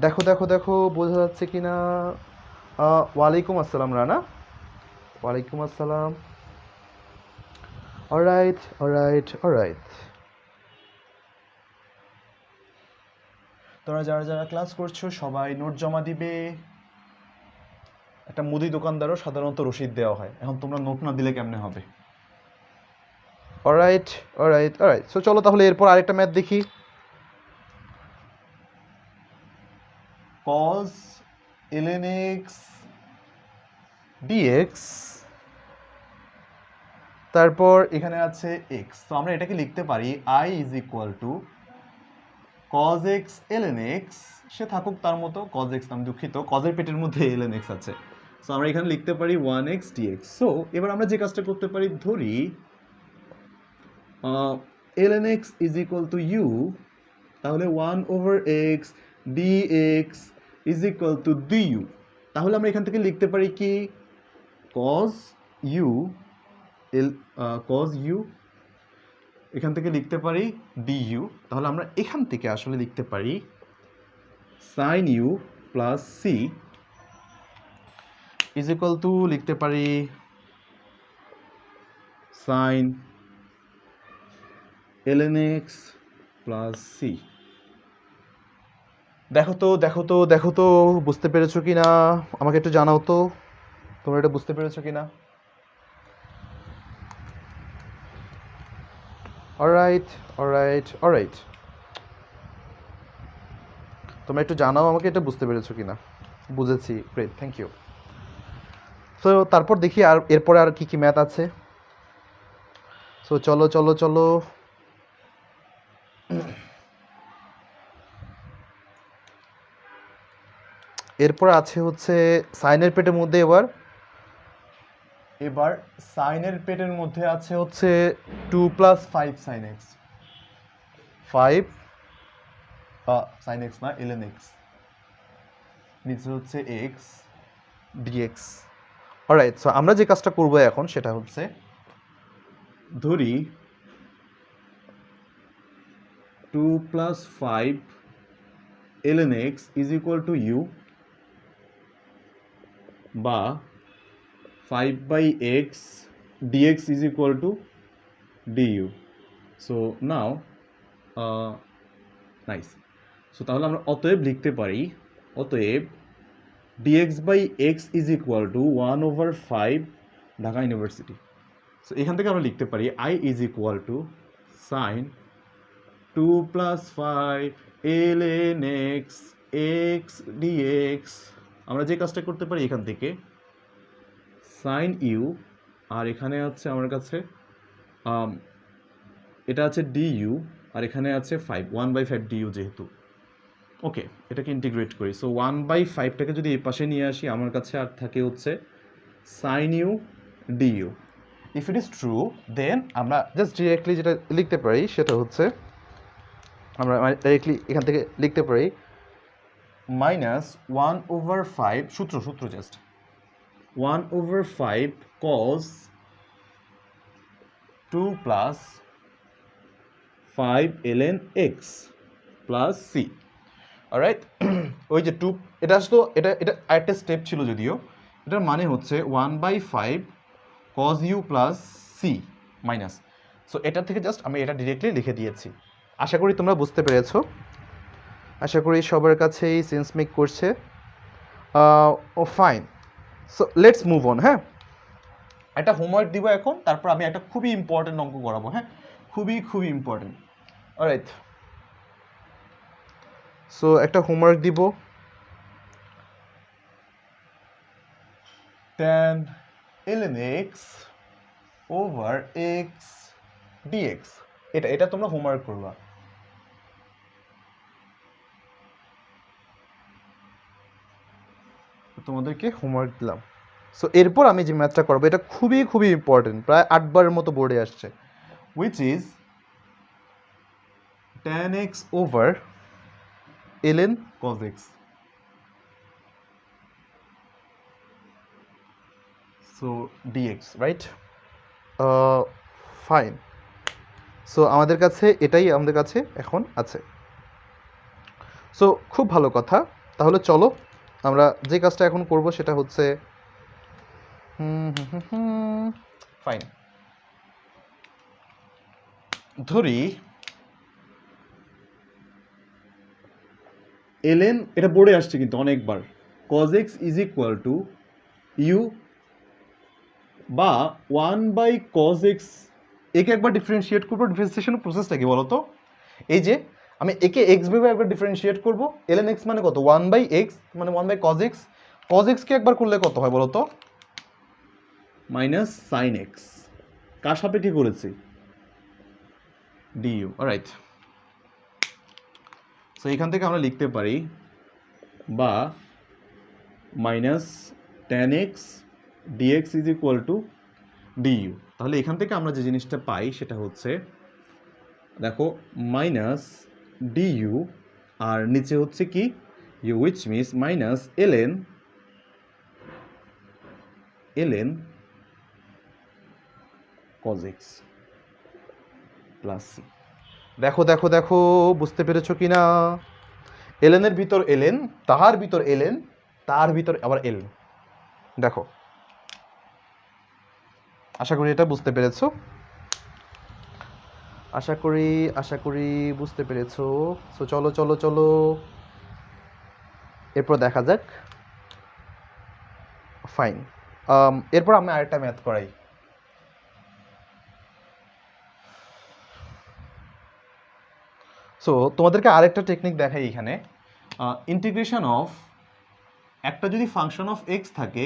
Speaker 1: দেখো বোঝা যাচ্ছে কিনা? ওয়ালাইকুম আসসালাম রানা, ওয়ালাইকুম আসসালাম। অলরাইট, তোমরা যারা ক্লাস করছো সবাই নোট জমা দিবে। একটা মুদি দোকানদারও সাধারণত রসিদ দেওয়া হয়, এখন তোমরা নোট না দিলে কেমনে হবে? অলরাইট, সো চলো তাহলে এরপর আরেকটা ম্যাথ দেখি। cos ln x dx, তারপর এখানে আছে x। তো আমরা এটাকে লিখতে পারি I is equal to cos x ln x, সে থাকুক তার মতো, cos x, আমি দুঃখিত, cos এর পেটের মধ্যে ln x আছে। সো আমরা এখানে লিখতে পারি 1x dx। সো এবার আমরা যে কাজটা করতে পারি, ধরি ln x is equal to u, তাহলে 1/x dx is equal to du। তাহলে আমরা এখান থেকে লিখতে পারি কি cos u cos u, এখান থেকে লিখতে পারি du। তাহলে আমরা এখান থেকে আসলে লিখতে পারি sin u plus c is equal two লিখতে পারি sin ln x plus c। দেখো তো বুঝতে পেরেছো কি না, আমাকে একটু জানাও তো তোমরা এটা বুঝতে পেরেছো কি না। অলরাইট, তোমরা একটু জানাও আমাকে এটা বুঝতে পেরেছো কি না। বুঝেছি, গ্রেট, থ্যাংক ইউ। সো তারপর দেখি আর এরপরে আর কি কি ম্যাথ আছে। সো চলো এরপর আছে হচ্ছে সাইনের পেটের মধ্যে এবার সাইনের পেটের মধ্যে আছে হচ্ছে 2 + 5 sin x, 5 sin x না ln x, নিচে হচ্ছে x dx। অলরাইট, সো আমরা যে কাজটা করব এখন সেটা হচ্ছে ধরি 2 + 5 ln x is equal two u, বা 5/x dx is equal to du. So now nice. So তাহলে আমরা অতএব লিখতে পারি dx/x is equal to 1/5 Dhaka university. So এখান থেকে আমরা লিখতে পারি I is equal to sin 2 + 5 ln x dx। আমরা যে কাজটা করতে পারি এখান থেকে sin u, আর এখানে আছে আমার কাছে এটা আছে du, আর এখানে আছে 5 1/5 du যেহেতু। ওকে, এটাকে ইন্টিগ্রেট করি। সো 1/5টাকে যদি এই পাশে নিয়ে আসি আমার কাছে আর থাকে হচ্ছে sin u du। If it is true then আমরা জাস্ট ডিরেক্টলি যেটা লিখতে পারি সেটা হচ্ছে আমরা ডাইরেক্টলি এখান থেকে লিখতে পারি -1/5 সূত্র just 1/5 cos 2 + 5 ln x plus c। Alright, ওই যে 2 এটা আসলো, এটা আরেকটা স্টেপ ছিল যদিও। এটার মানে হচ্ছে 1/5 cos u plus c minus. So এটা থেকে জাস্ট আমি এটা ডিরেক্টলি লিখে দিয়েছি। আশা করি তোমরা বুঝতে পেরেছো, আশা করি সবার কাছেই সেন্স মেক করছে। Oh fine, so let's move on. হ্যাঁ, একটা হোমওয়ার্ক দিব এখন, তারপর আমি একটা খুবই ইম্পর্টেন্ট অঙ্ক করাবো। হ্যাঁ, খুবই ইম্পর্টেন্ট। অলরাইট, সো একটা হোমওয়ার্ক দিব, tan ln x / x dx। এটা তোমরা হোমওয়ার্ক করবা। তোমাদেরকে হোমওয়ার্ক দিলাম। সো এরপর আমি যে ম্যাথটা করবো এটা খুবই ইম্পর্টেন্ট, প্রায় 8 বারের মতো বোর্ডে আসছে, which is tan x / ln cos x। So dx, right? Fine. So আমাদের কাছে এটাই আমাদের কাছে এখন আছে। সো খুব ভালো কথা, তাহলে চলো আমরা যে কাজটা এখন করব সেটা হচ্ছে ফাইন, ধরি ln, এটা বোর্ডে আসছে কিন্তু অনেকবার, cos x is equal two u বা 1/cos x। একে একবার ডিফারেন্সিয়েট করবো। ডিফারেন্সিয়েশনের প্রসেসটা কি বলো তো? এই যে আমি একে x ভেবে একবার ডিফারেন্সিয়েট করবো। ln x মানে কত? 1/x মানে 1/cos x। cos x কে একবার করলে কত হয় বলো তো? Minus sin x। কার সাপেক্ষে করেছি? du। অলরাইট, সো এখান থেকে আমরা লিখতে পারি বা minus tan x dx is equal to du। তাহলে এখান থেকে আমরা যে জিনিসটা পাই সেটা হচ্ছে দেখো মাইনাস ডিইউ আর নিচে হচ্ছে কি u, which means minus ln cos x plus c. দেখো দেখো দেখো বুঝতে পেরেছো কি না? এলএন এর ভিতর এলএন, তাহার ভিতর এলএন, তার ভিতর আবার এল। দেখো, আশা করি এটা বুঝতে পেরেছো, আশা করি বুঝতে পেরেছো। সো চলো চলো চলো এরপর দেখা যাক। ফাইন, এরপর আমি আরেকটা ম্যাথ করাই। সো তোমাদেরকে আরেকটা টেকনিক দেখাই এখানে। ইন্টিগ্রেশন অফ একটা যদি ফাংশন অফ এক্স থাকে,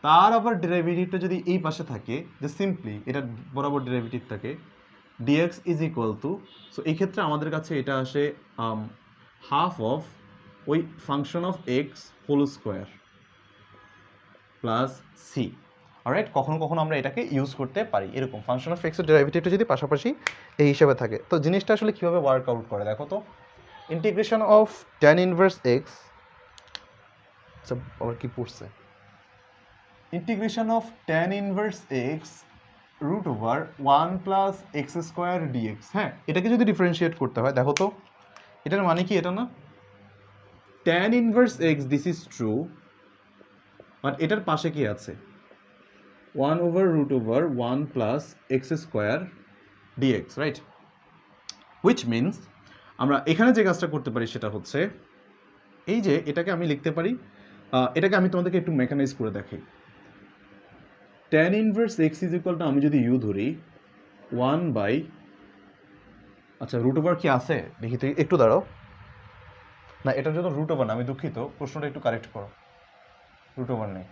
Speaker 1: তার আবার ডেরিভেটিভটা যদি এই পাশে থাকে, যে সিম্পলি এটা বরাবর ডেরিভেটিভ থাকে dx is equal to, so এই ক্ষেত্রে আমাদের কাছে এটা আসে হাফ অফ ওই function of x whole square plus c. Alright, কখনো কখনো আমরা এটাকে ইউজ করতে পারি এরকম, ফাংশন অফ এক্সের ডেরিভেটিভটা যদি পাশাপাশি এই হিসাবে থাকে। তো জিনিসটা আসলে কীভাবে ওয়ার্কআউট করে দেখো তো। Integration of tan inverse x, আচ্ছা আবার কি পড়ছে, integration of tan inverse x root over 1 plus x square dx. হ্যাঁ, এটাকে যদি ডিফারেন্সিয়েট করতে হয় দেখো তো, এটার মানে কি, এটা না tan inverse x this is true, but এটার পাশে কি আছে 1 over root over 1 plus x square dx, right? Which means আমরা এখানে যে কাজটা করতে পারি সেটা হচ্ছে এই যে এটাকে আমি লিখতে পারি, এটাকে আমি তোমাদেরকে একটু মেকানাইজ করে দেখাই। tan inverse x is equal two, আমি যদি ইউ ধরি 1 বাই, আচ্ছা রুট ওভার কি আছে দেখি তো, একটু দাঁড়াও, না এটার জন্য রুট ওভার না, আমি দুঃখিত, প্রশ্নটা একটু কারেক্ট করো, রুট ওভার নেই।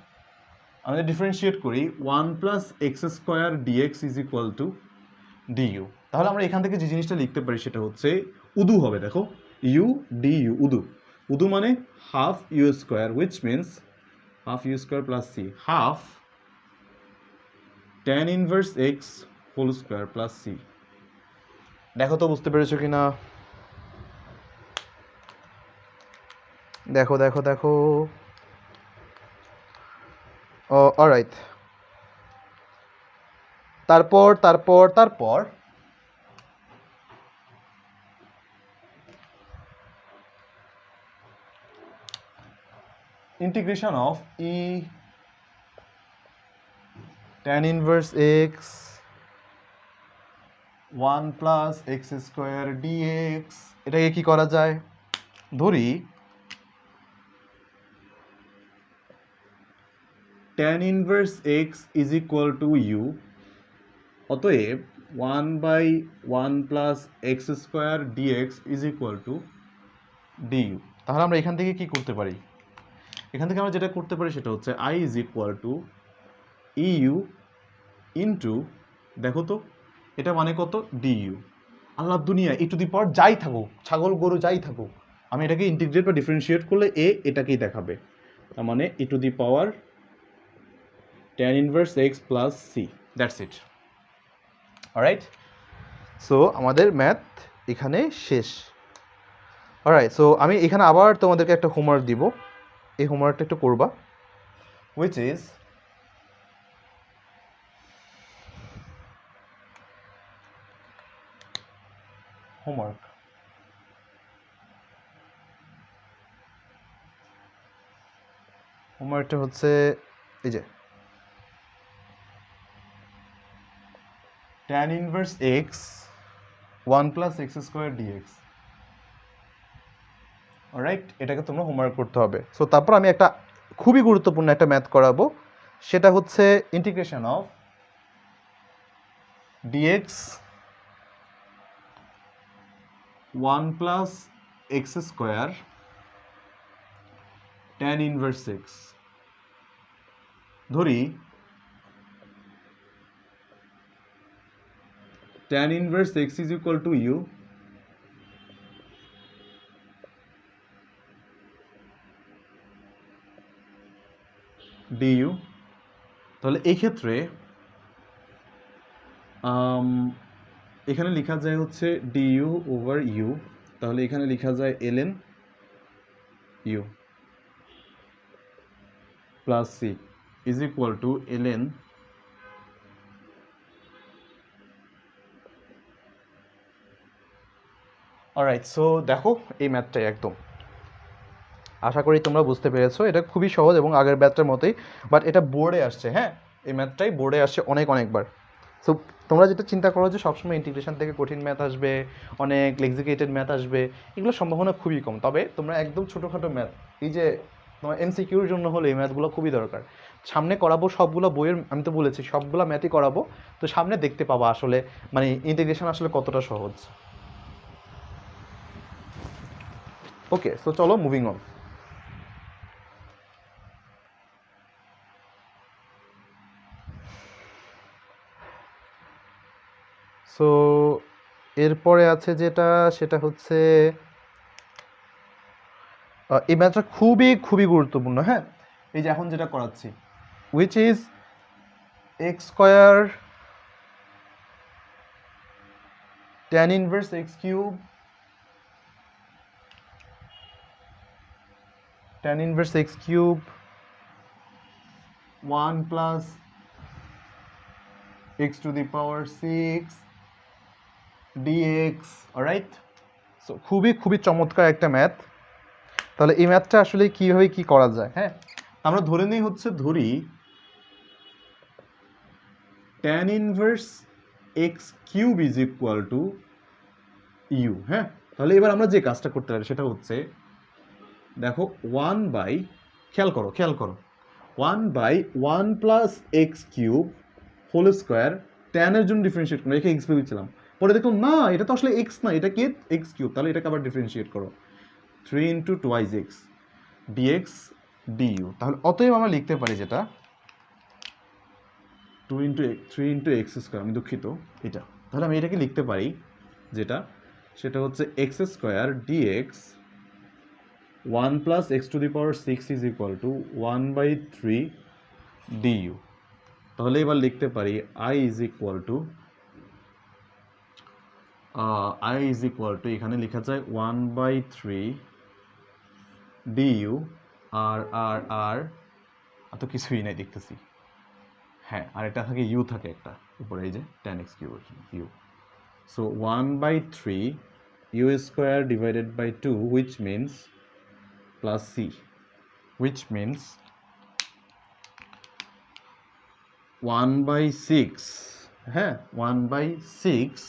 Speaker 1: আমি যদি ডিফারেন্সিয়েট করি 1 plus x square dx is equal to du, তাহলে আমরা এখান থেকে যে জিনিসটা লিখতে পারি সেটা হচ্ছে উদু হবে। দেখো ইউ ডিইউ, উদু, উদু মানে half u square, which means half u square plus c, half tan inverse x whole square plus c. দেখো তো বুঝতে পেরেছো কি না? দেখো দেখো দেখো, অলরাইট। তারপর তারপর তারপর integration of e tan inverse x 1 plus x square dx, এটাকে কি করা যায়, ধরি tan inverse x is equal to u, অতএব 1 by 1 plus x square dx is equal to du. তাহলে আমরা এখান থেকে কি করতে পারি, এখান থেকে আমরা যেটা করতে পারি সেটা হচ্ছে I is equal to u into, দেখো তো এটা মানে কত, ডিইউ। আল্লাহ দুনিয়া ই টু দি পাওয়ার যাই থাকুক, ছাগল গরু যাই থাকুক, আমি এটাকে ইন্টিগ্রেট বা ডিফারেন্সিয়েট করলে এটাকেই দেখাবে, তার মানে e to the power tan inverse x plus c, that's it. Alright, so আমাদের ম্যাথ এখানে শেষ। অলরাইট, সো আমি এখানে আবার তোমাদেরকে একটা হোমওয়ার্ক দিব, এই হোমওয়ার্কটা একটু করবা, হুইচ ইজ হোমওয়ার্ক। হোমওয়ার্কটা হচ্ছে এই যে tan inverse x 1 plus x square dx. Alright, এটাকে তোমরা হোমওয়ার্ক করতে হবে। সো তারপর আমি একটা খুবই গুরুত্বপূর্ণ একটা ম্যাথ করাবো, সেটা হচ্ছে integration of dx 1 plus x square tan inverse x. ধরি tan inverse x is equal to u, du. তাহলে এই ক্ষেত্রে এখানে লেখা যায় হচ্ছে ডিইউ ওভার ইউ, তাহলে এখানে লেখা যায় ln u plus c is equal to ln alright. So দেখো এই ম্যাথটাই একদম, আশা করি তোমরা বুঝতে পেরেছো। এটা খুবই সহজ এবং আগের ম্যাথটার মতোই, বাট এটা বোর্ডে আসছে। হ্যাঁ, এই ম্যাথটাই বোর্ডে আসছে অনেকবার। সো তোমরা যেটা চিন্তা করো যে সবসময় ইন্টিগ্রেশন থেকে কঠিন ম্যাথ আসবে, অনেক লেক্সিকেটেড ম্যাথ আসবে, এগুলোর সম্ভাবনা খুবই কম। তবে তোমরা একদম ছোটোখাটো ম্যাথ, এই যে তোমার এমসিকিউর জন্য হলে এই ম্যাথগুলো খুবই দরকার। সামনে করাবো সবগুলো বইয়ের, আমি তো বলেছি সবগুলো ম্যাথই করাবো, তো সামনে দেখতে পাবো আসলে মানে ইন্টিগ্রেশন আসলে কতটা সহজ। ওকে, সো চলো মুভিং অন। সো এরপরে আছে যেটা, সেটা হচ্ছে এই ম্যাথটা খুবই গুরুত্বপূর্ণ। হ্যাঁ, এই যে এখন যেটা করাচ্ছি, which is x square tan inverse x cube tan inverse x cube 1 plus x to the power 6 dx। Alright, so খুবই চমৎকার একটা ম্যাথ। তাহলে এই ম্যাথটা আসলে কীভাবে কী করা যায়? হ্যাঁ, আমরা ধরে নিই হচ্ছে, ধরি tan inverse x cube is equal to u. হ্যাঁ, তাহলে এবার আমরা যে কাজটা করতে পারি সেটা হচ্ছে, দেখো 1 বাই, খেয়াল করো 1/1 plus x cube whole square, ট্যানের জন্য ডিফারেন্সিয়েট করো, একে এক্স ভেবেছিলাম, পরে দেখলাম না এটা তো আসলে এক্স না, এটা কি এক্স কিউব, তাহলে এটাকে আবার ডিফারেন্সিয়েট করো 3 into twice x dx du. তাহলে অতএব আমরা লিখতে পারি যেটা 3 ইন্টু এক্স স্কোয়ার, আমি দুঃখিত এটা, তাহলে আমি এটাকে লিখতে পারি যেটা, সেটা হচ্ছে x square dx 1 plus x to the power 6 is equal to 1/3 du. তাহলে এবার লিখতে পারি i ইজ ইকুয়াল টু এখানে লেখা যায় 1/3 ডিইউ আর আর আর এত কিছুই নাই দেখতেছি। হ্যাঁ, আর এটা থাকে ইউ থাকে একটা উপরে, এই যে tan x cube u. So 1/3 u square divided by 2 which means plus c, which means 1/6। হ্যাঁ, 1/6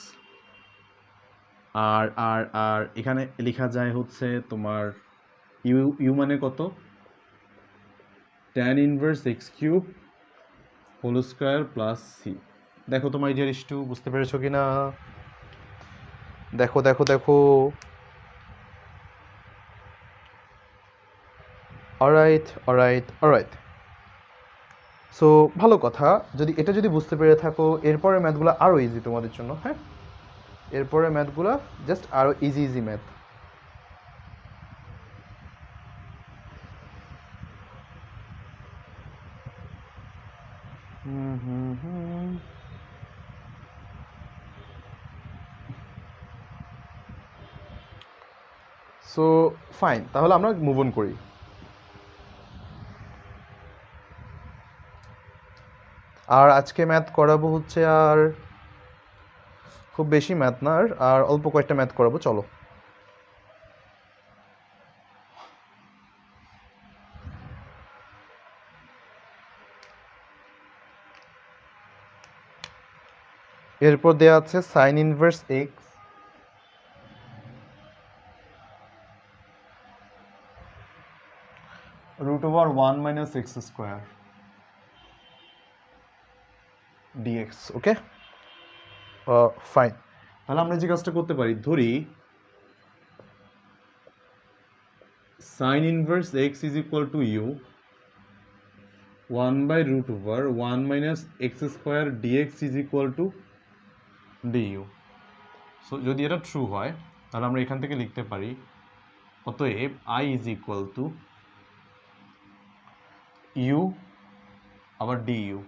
Speaker 1: আর আর আর এখানে লেখা যায় হচ্ছে তোমার ইউ, ইউ মানে কত, tan inverse x cube whole square plus c. দেখো তোমার এই জিনিস টু বুঝতে পেরেছো কি না? দেখো অলরাইট। সো ভালো কথা, এটা যদি বুঝতে পেরে থাকো, এরপরের ম্যাথগুলো আরও ইজি তোমাদের জন্য। হ্যাঁ, এরপরের ম্যাথগুলো জাস্ট আরও ইজি ম্যাথ। সো ফাইন, তাহলে আমরা মুভ অন করি। আর আজকে ম্যাথ করাবো হচ্ছে, আর খুব বেশি ম্যাথ না, আর অল্প কয়েকটা ম্যাথ করাবো, চলো। এরপর দেওয়া আছে sine inverse x √1 minus x square dx. Okay, fine. তাহলে আমরা যে কাজটা করতে পারি, ধরি sine inverse x is equal to u 1/√1 minus x square dx is equal to du. So যদি এটা ট্রু হয় তাহলে আমরা এখান থেকে লিখতে পারি, অতএব I is equal to u আবার ডিইউ।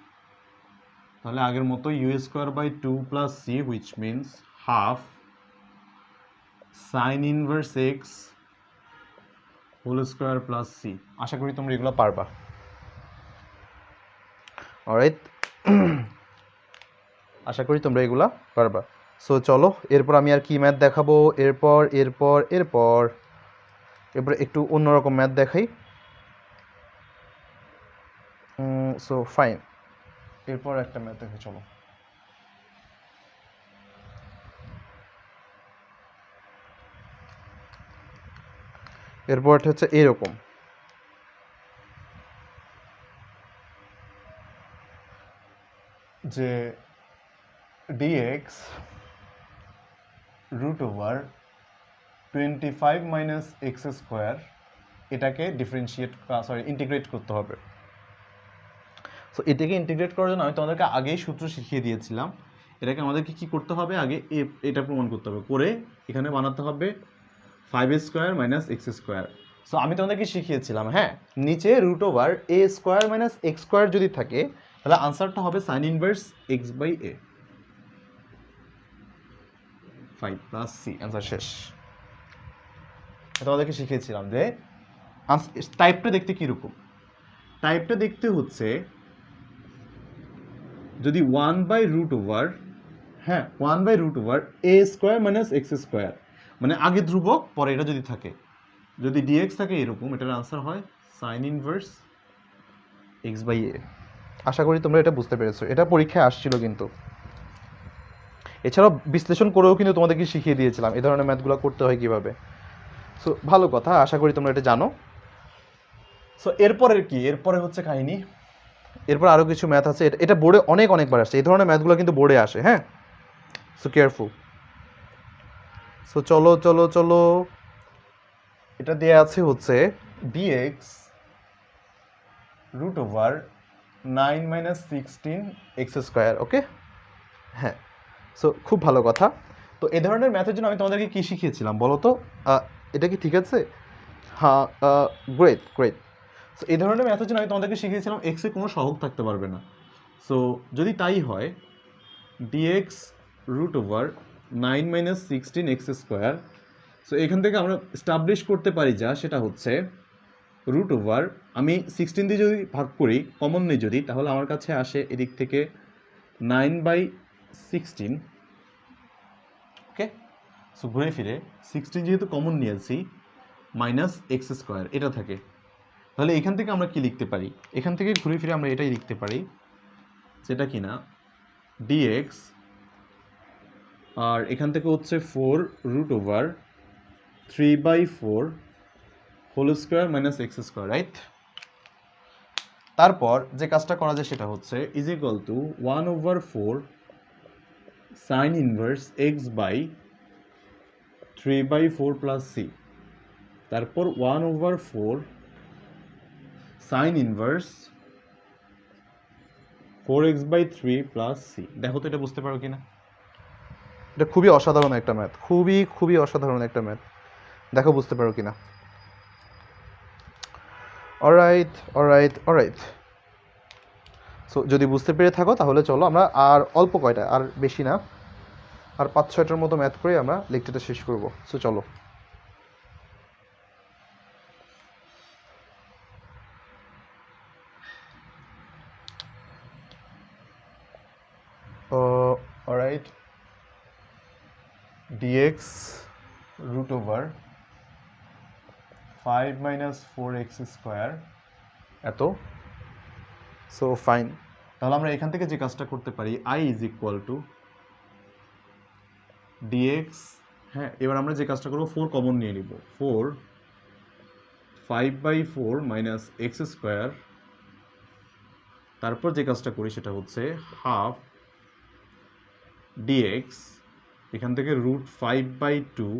Speaker 1: তাহলে আগের মতো u square by 2 plus c which means half sine inverse x whole square plus c. আশা করি তোমরা এগুলো পারবা। অলরাইট, আশা করি তোমরা এগুলা পারবা। সো চলো এরপর আমি আর কি ম্যাথ দেখাবো, এরপর একটু অন্যরকম ম্যাথ দেখাই। সো ফাইন, এরপর একটা ম্যাথ দেখে চলো। এরপরটা হচ্ছে এরকম, যে dx root over 25 minus x square, এটাকে ইন্টিগ্রেট করতে হবে। সো এটাকে ইন্টিগ্রেট করার জন্য আমি তোমাদেরকে আগেই সূত্র শিখিয়ে দিয়েছিলাম। এটাকে আমাদেরকে কি করতে হবে, আগে এটা প্রমাণ করতে হবে, করে এখানে বানাতে হবে 5 square minus x square. So আমি তোমাদেরকে শিখিয়েছিলাম, হ্যাঁ, নিচে root over a square minus x square যদি থাকে তাহলে আনসারটা হবে sine inverse x by a, 5 plus c, answer শেষ। তোমাদেরকে শিখিয়েছিলাম যে টাইপটা দেখতে কীরকম। টাইপটা দেখতে হচ্ছে যদি 1 বাই রুট ওভার, হ্যাঁ 1 by root over a square minus x square, মানে আগে ধ্রুবক পরে এটা যদি থাকে, যদি ডিএক্স থাকে এরকম, এটার আনসার হয় সাইন ইনভার্স এক্স বাই এ। আশা করি তোমরা এটা বুঝতে পেরেছো, এটা পরীক্ষায় আসছিল কিন্তু। এছাড়াও বিশ্লেষণ করেও কিন্তু তোমাদেরকে শিখিয়ে দিয়েছিলাম এই ধরনের ম্যাথগুলো করতে হয় কীভাবে। সো ভালো কথা, আশা করি তোমরা এটা জানো। সো এরপরের কি, এরপরে হচ্ছে কাহিনী, এরপর আরও কিছু ম্যাথ আছে। এটা বোর্ডে অনেকবার আসছে, এই ধরনের ম্যাথগুলো কিন্তু বোর্ডে আসে, হ্যাঁ, সো কেয়ারফুল। সো চলো চলো চলো, এটা দেওয়া আছে হচ্ছে dx root over 9 minus 16 x square, okay, হ্যাঁ। সো খুব ভালো কথা। তো এই ধরনের ম্যাথের জন্য আমি তোমাদেরকে কী শিখিয়েছিলাম বলো তো, এটা কি ঠিক আছে? হ্যাঁ, গ্রেট গ্রেট। সো এই ধরনের ম্যাথের জন্য আমি তোমাদেরকে শিখিয়েছিলাম এক্সে কোনো সহগ থাকতে পারবে না। সো যদি তাই হয়, dx root over 9 minus 16 x square, so এখান থেকে আমরা এস্টাবলিশ করতে পারি যা, সেটা হচ্ছে রুট ওভার, আমি 16 দিয়ে যদি ভাগ করি, কমন নেই যদি, তাহলে আমার কাছে আসে এদিক থেকে 9/16, ওকে। সো ঘুরে ফিরে 16 যেহেতু কমন নিয়েছি, মাইনাস এক্স স্কোয়ার এটা থাকে। তাহলে এখান থেকে আমরা কি লিখতে পারি, এখান থেকে ঘুরে ফিরে আমরা এটাই লিখতে পারি, যেটা কিনা ডিএক্স, আর এখান থেকে হচ্ছে 4 root over 3/4 whole square minus x square, right. তারপর যে কাজটা করা যায় সেটা হচ্ছে is equal to 1/4 sine inverse x by 3/4 plus c, তারপর 1/4 sine inverse 4x/3 plus c. দেখো তো এটা বুঝতে পারো কিনা। এটা খুবই অসাধারণ একটা ম্যাথ, খুবই অসাধারণ একটা ম্যাথ, দেখো বুঝতে পারো কিনা। অলরাইট। সো যদি বুঝতে পেরে থাকো তাহলে চলো আমরা আর অল্প কয়টা, আর বেশি না, আর 5-6টার মতো ম্যাথ করে আমরা লেকচারটা শেষ করব। সো চলো। Alright, dx root over 5 minus 4x square এত। সো ফাইন, তাহলে আমরা এখান থেকে যে কাজটা করতে পারি, i is equal to dx, হ্যাঁ, এবার আমরা যে কাজটা করবো 4 কমন নিয়ে নিব, 4 5/4 মাইনাস এক্স স্কোয়ার, তারপর যে কাজটা করি সেটা হচ্ছে হাফ dx, এখান থেকে root 5/2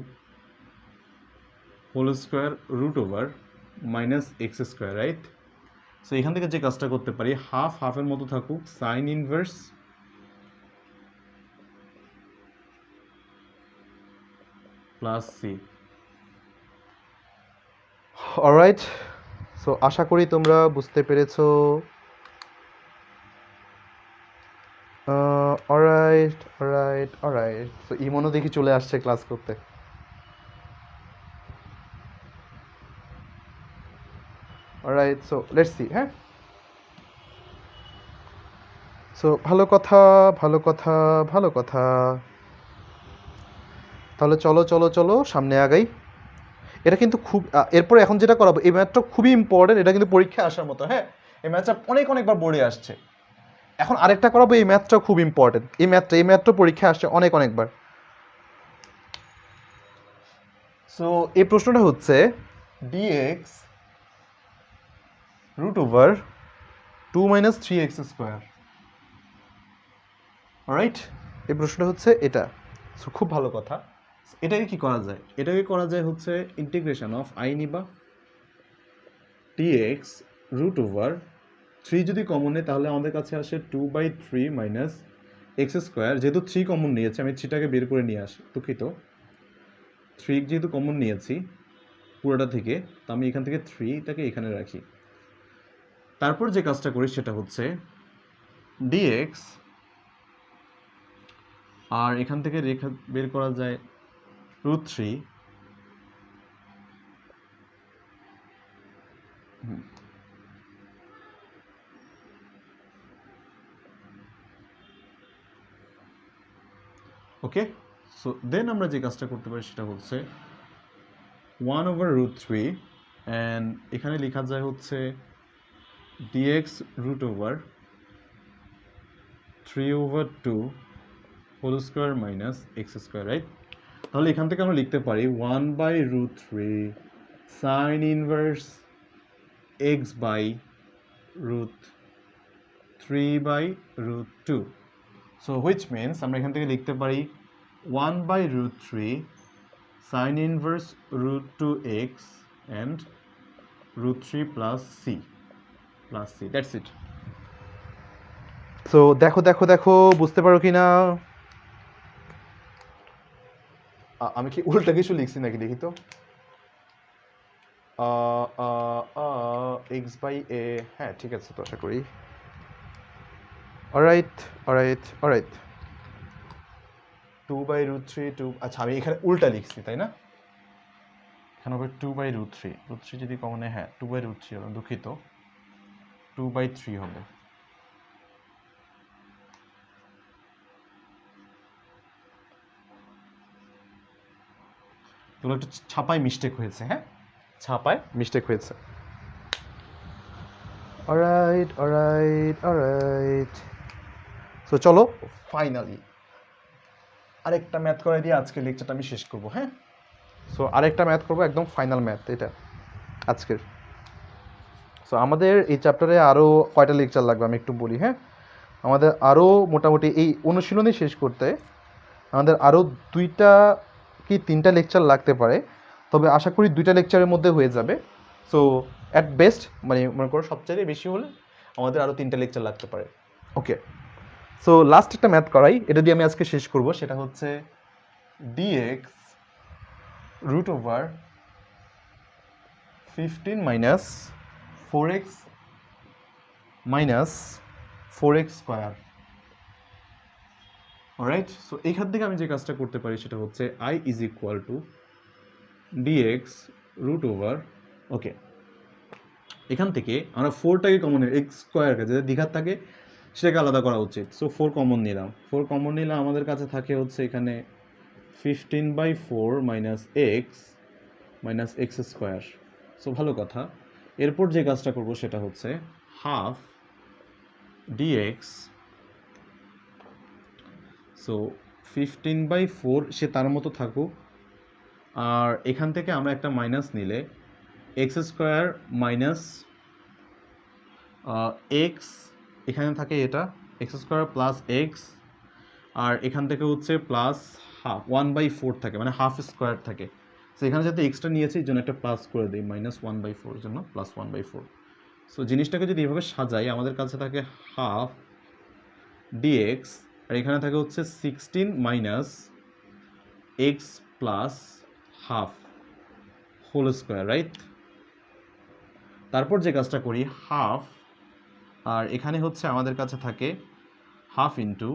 Speaker 1: whole square root over minus x square, right. So এখান থেকে যে কাজটা করতে পারি, হাফের মতো থাকুক sine inverse plus c. Alright, so আশা করি তোমরা বুঝতে পেরেছো। অলরাইট। অলরাইট তো ইমনও দেখি চলে আসছে ক্লাস করতে। Alright, so let's see. হ্যাঁ, সো ভালো কথা, ভালো কথা, ভালো কথা। তাহলে চলো চলো চলো সামনে আগাই। এটা কিন্তু খুব এরপরে এখন যেটা করাবো, এই ম্যাথটা খুবই ইম্পর্টেন্ট, এটা কিন্তু পরীক্ষায় আসার মতো। হ্যাঁ, এই ম্যাথটা অনেকবার বোর্ডে আসছে। এখন আরেকটা করাবো, এই ম্যাথটাও খুব ইম্পর্টেন্ট। এই ম্যাথটা পরীক্ষায় আসছে অনেকবার। সো এই প্রশ্নটা হচ্ছে dx root over 2 - 3x square. Right, এই প্রশ্নটা হচ্ছে এটা। সো খুব ভালো কথা। এটাকে কি করা যায়? এটাকে করা যায় হচ্ছে ইন্টিগ্রেশন অফ আই নিবা dx রুট ওভার 3 যদি কমন নেই তাহলে আমাদের কাছে আসে 2/3 মাইনাস এক্স স্কোয়ার। যেহেতু 3 কমন নিয়েছি, আমি 3টাকে বের করে নিয়ে আসি, দুঃখিত। 3 যেহেতু কমন নিয়েছি পুরোটা থেকে, তো আমি এখান থেকে 3টাকে এখানে রাখি। তারপর যে কাজটা করি সেটা হচ্ছে dx, আর এখান থেকে রেখা বের করা যায় √3। ওকে, সো দেন আমরা যে কাজটা করতে পারি সেটা হচ্ছে 1/√3, অ্যান্ড এখানে লেখা যায় হচ্ছে dx root over 3/2 whole square minus x square. Right, তাহলে এখান থেকে আমরা লিখতে পারি 1/√3 sine inverse x/√3/√2। So which means আমরা এখান থেকে লিখতে পারি 1/√3 sine inverse √2x and √3 plus c। That's it. So দেখো দেখো দেখো বুঝতে পারো কি না? আমি কি উল্টা কিছু লিখছি নাকি দেখি তো। x/a, হ্যাঁ ঠিক আছে, তো আশা করি। অলরাইট 2/√3 2, আচ্ছা আমি এখানে উল্টা লিখছি তাই না? এখানে হবে 2/√3, √3 যদি কমনে, হ্যাঁ 2/√3 হবে, দুঃখিত, 2/3 হবে। এগুলো একটু ছাপায় মিস্টেক হয়েছে। হ্যাঁ, ছাপায় মিস্টেক হয়েছে। অলরাইট সো চলো ফাইনালি আরেকটা ম্যাথ করে দিয়ে আজকের লেকচারটা আমি শেষ করবো। হ্যাঁ, সো আরেকটা ম্যাথ করবো, একদম ফাইনাল ম্যাথ এটা আজকের। সো আমাদের এই চ্যাপ্টারে আরও কয়টা লেকচার লাগবে আমি একটু বলি। হ্যাঁ, আমাদের আরও মোটামুটি এই অনুশীলনী শেষ করতে আমাদের আরও 2টা কি 3টা লেকচার লাগতে পারে, তবে আশা করি 2টা লেকচারের মধ্যে হয়ে যাবে। সো অ্যাট বেস্ট মানে মনে করো সবচেয়ে বেশি হলে আমাদের আরও 3টা লেকচার লাগতে পারে। ওকে, সো লাস্ট একটা ম্যাথ করাই, এটা দিয়ে আমি আজকে শেষ করব। সেটা হচ্ছে dx root over 15 - 4x - 4x square. Alright, so এইখান থেকে আমি যে কাজটা করতে পারি সেটা হচ্ছে i is equal to dx root over, okay এখান থেকে আমরা 4টাকে কমন এক্স স্কোয়ারকে যেটা দ্বিঘাত থাকে সেটাকে আলাদা করা উচিত। সো 4 কমন নিলাম, আমাদের কাছে থাকে হচ্ছে এখানে 15/4 - x স্কোয়ার। সো ভালো কথা। এরপর যে কাজটা করব সেটা হচ্ছে হাফ dx, সো 15/4 সে তার মতো থাকুক, আর এখান থেকে আমরা একটা মাইনাস নিলে এক্স স্কোয়ার মাইনাস এক্স, এখানে থাকে এটা এক্স স্কোয়ার প্লাস এক্স, আর এখান থেকে হচ্ছে প্লাস হাফ 1/4 থাকে, মানে হাফ স্কোয়ার থাকে। সো এখানে যাতে এক্সট্রা নিয়েছি এই জন্য একটা প্লাস করে দিই, -1/4 এর জন্য +1/4। সো জিনিসটাকে যদি এভাবে সাজাই আমাদের কাছে থাকে হাফ dx, আর এখানে থাকে হচ্ছে 16 minus x plus half whole square. Right, তারপর যে কাজটা করি হাফ, আর এখানে হচ্ছে আমাদের কাছে থাকে হাফ ইন্টু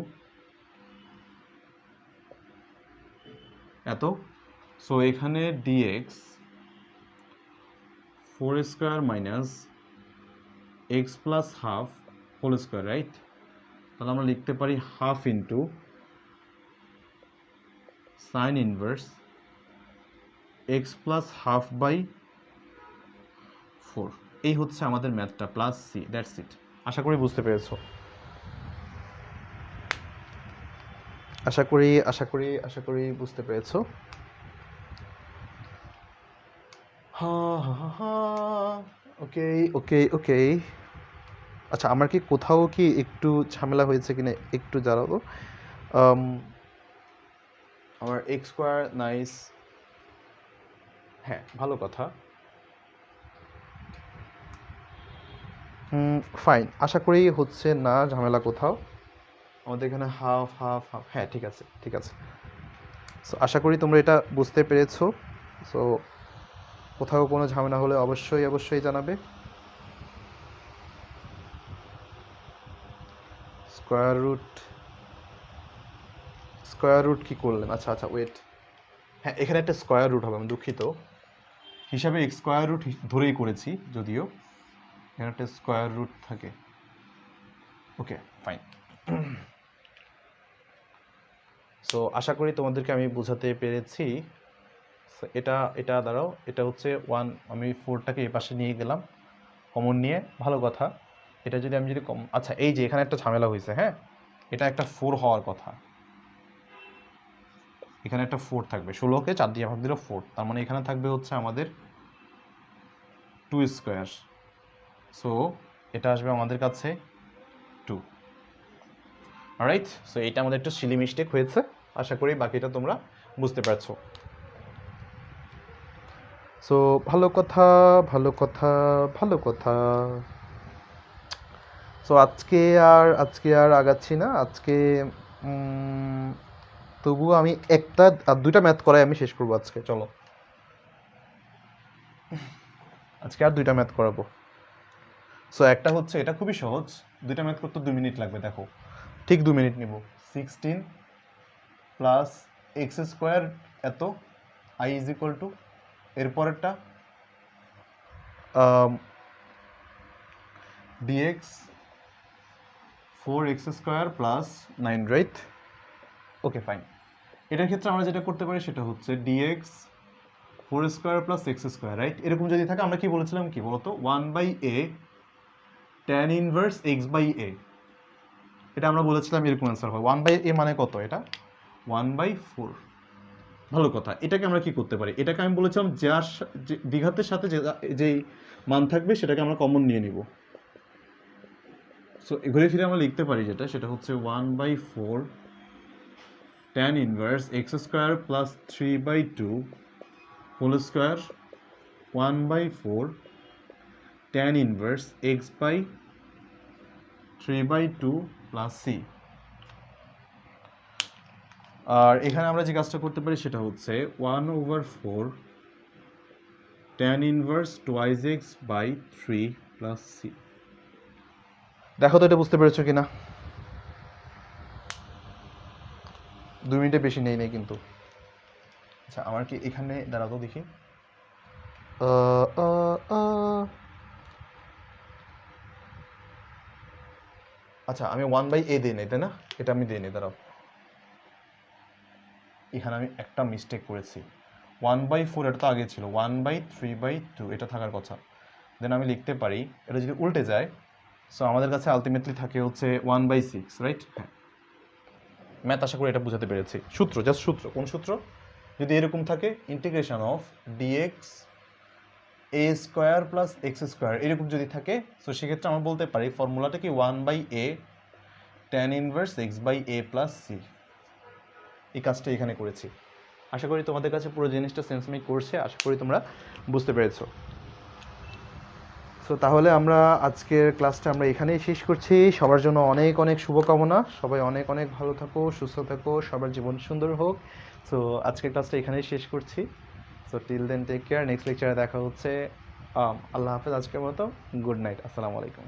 Speaker 1: এত। সো এখানে dx 4² minus x plus half whole square, right? তাহলে আমরা লিখতে পারি half into sine inverse x plus half by 4। এই হচ্ছে আমাদের ম্যাথটা, প্লাস সি, দ্যাটস ইট। আশা করি বুঝতে পেরেছো। আশা করি বুঝতে পেরেছো। ওকে ওকে ওকে। আচ্ছা, আমার কি কোথাও কি একটু ঝামেলা হয়েছে কিনা একটু জানাবো। আমার এক্স স্কোয়ার নাইস, হ্যাঁ ভালো কথা। ফাইন, আশা করি হচ্ছে না ঝামেলা কোথাও। আমাদের এখানে হাফ হাফ হাফ, হ্যাঁ ঠিক আছে ঠিক আছে। সো আশা করি তোমরা এটা বুঝতে পেরেছো। সো কোথাও কোনো ঝামেলা হলে অবশ্যই অবশ্যই জানাবে। স্কোয়ার রুট কি করলেন? আচ্ছা আচ্ছা ওয়েট, হ্যাঁ এখানে একটা স্কোয়ার রুট হবে, আমি দুঃখিত। হিসাবে এক্স স্কোয়ার রুট ধরেই করেছি, যদিও এখানে একটা স্কোয়ার রুট থাকে। Okay fine. সো আশা করি তোমাদেরকে আমি বোঝাতে পেরেছি। এটা দাঁড়াও, এটা হচ্ছে 1, আমি 4টাকে এই পাশে নিয়ে গেলাম কমন নিয়ে, ভালো কথা। এটা যদি আমি যদি আচ্ছা এই যে এখানে একটা ঝামেলা হয়েছে, হ্যাঁ এটা একটা 4 হওয়ার কথা, এখানে একটা 4 থাকবে। 16কে 4 দিয়ে ভাগ দিলে 4, তার মানে এখানে থাকবে হচ্ছে আমাদের 2 স্কোয়ার। সো এটা আসবে আমাদের কাছে 2, অলরাইট। সো এটা আমাদের একটু সিলি মিস্টেক হয়েছে, আশা করি বাকিটা তোমরা বুঝতে পারছো। সো ভালো কথা ভালো কথা ভালো কথা। সো আজকে আর আগাচ্ছি না। আজকে তবুও আমি একটা আর দুইটা ম্যাথ করাই আমি শেষ করবো আজকে। চলো আজকে আর দুইটা ম্যাথ করাবো। সো একটা হচ্ছে, এটা খুবই সহজ, দুইটা ম্যাথ করতে 2 মিনিট লাগবে। দেখো ঠিক 2 মিনিট নিব। 16 প্লাস এক্স স্কোয়ার এত আই ইজ ইকুয়াল টু, এরপরেরটা dx 4x square plus 9, right? Okay fine. এটার ক্ষেত্রে আমরা যেটা করতে পারি সেটা হচ্ছে dx 4 square plus x square, right? এরকম যদি থাকে, আমরা কি বলেছিলাম কি বলতো, 1/a tan inverse x by a, এটা আমরা বলেছিলাম এরকম অ্যান্সার হয়। 1/a মানে কত? এটা 1/4। ভালো কথা। এটাকে আমরা কি করতে পারি, এটাকে আমি বলেছিলাম যার দ্বিঘাতের সাথে যেই মান থাকবে সেটাকে আমরা কমন নিয়ে নিব। সো ঘুরে ফিরে আমরা লিখতে পারি যেটা, সেটা হচ্ছে 1/4 tan inverse x square plus 3/2 whole square 1/4 tan inverse x by 3/2 plus c. আর এখানে আমরা যে কাজটা করতে পারি সেটা হচ্ছে 1/4 tan inverse twice x by 3 plus c. দেখো তো এটা বুঝতে পেরেছো কিনা? 2 মিনিটে বেশি নেই কিন্তু। আচ্ছা আমার কি এখানে দাঁড়াতো দেখি, আচ্ছা আমি 1/a দিই নাই, তাই না? এটা আমি দিই নি, দাঁড়াও, এখানে আমি একটা মিস্টেক করেছি। 1/4 এটা তো আগে ছিল, 1/3/2 এটা থাকার কথা। দেন আমি লিখতে পারি, এটা যদি উল্টে যায়, সো আমাদের কাছে আলটিমেটলি থাকে হচ্ছে 1/6, রাইট? হ্যাঁ, ম্যাথ আশা করি এটা বুঝাতে পেরেছি। সূত্র, জাস্ট সূত্র। কোন সূত্র? যদি এরকম থাকে integration of dx a square plus x square, এরকম যদি থাকে, সো সেক্ষেত্রে আমরা বলতে পারি ফর্মুলাটা কি 1/a tan inverse x by a plus c. এই কাজটা এখানে করেছি। আশা করি তোমাদের কাছে পুরো জিনিসটা সেন্স মেক করছে, আশা করি তোমরা বুঝতে পেরেছো। সো তাহলে আমরা আজকের ক্লাসটা আমরা এখানেই শেষ করছি। সবার জন্য অনেক অনেক শুভকামনা, সবাই অনেক অনেক ভালো থাকো, সুস্থ থাকো, সবার জীবন সুন্দর হোক। সো আজকের ক্লাসটা এখানেই শেষ করছি। So till then take care, next লেকচারে দেখা হচ্ছে। আল্লাহ হাফেজ আজকের মতো, গুড নাইট, আসসালামু আলাইকুম।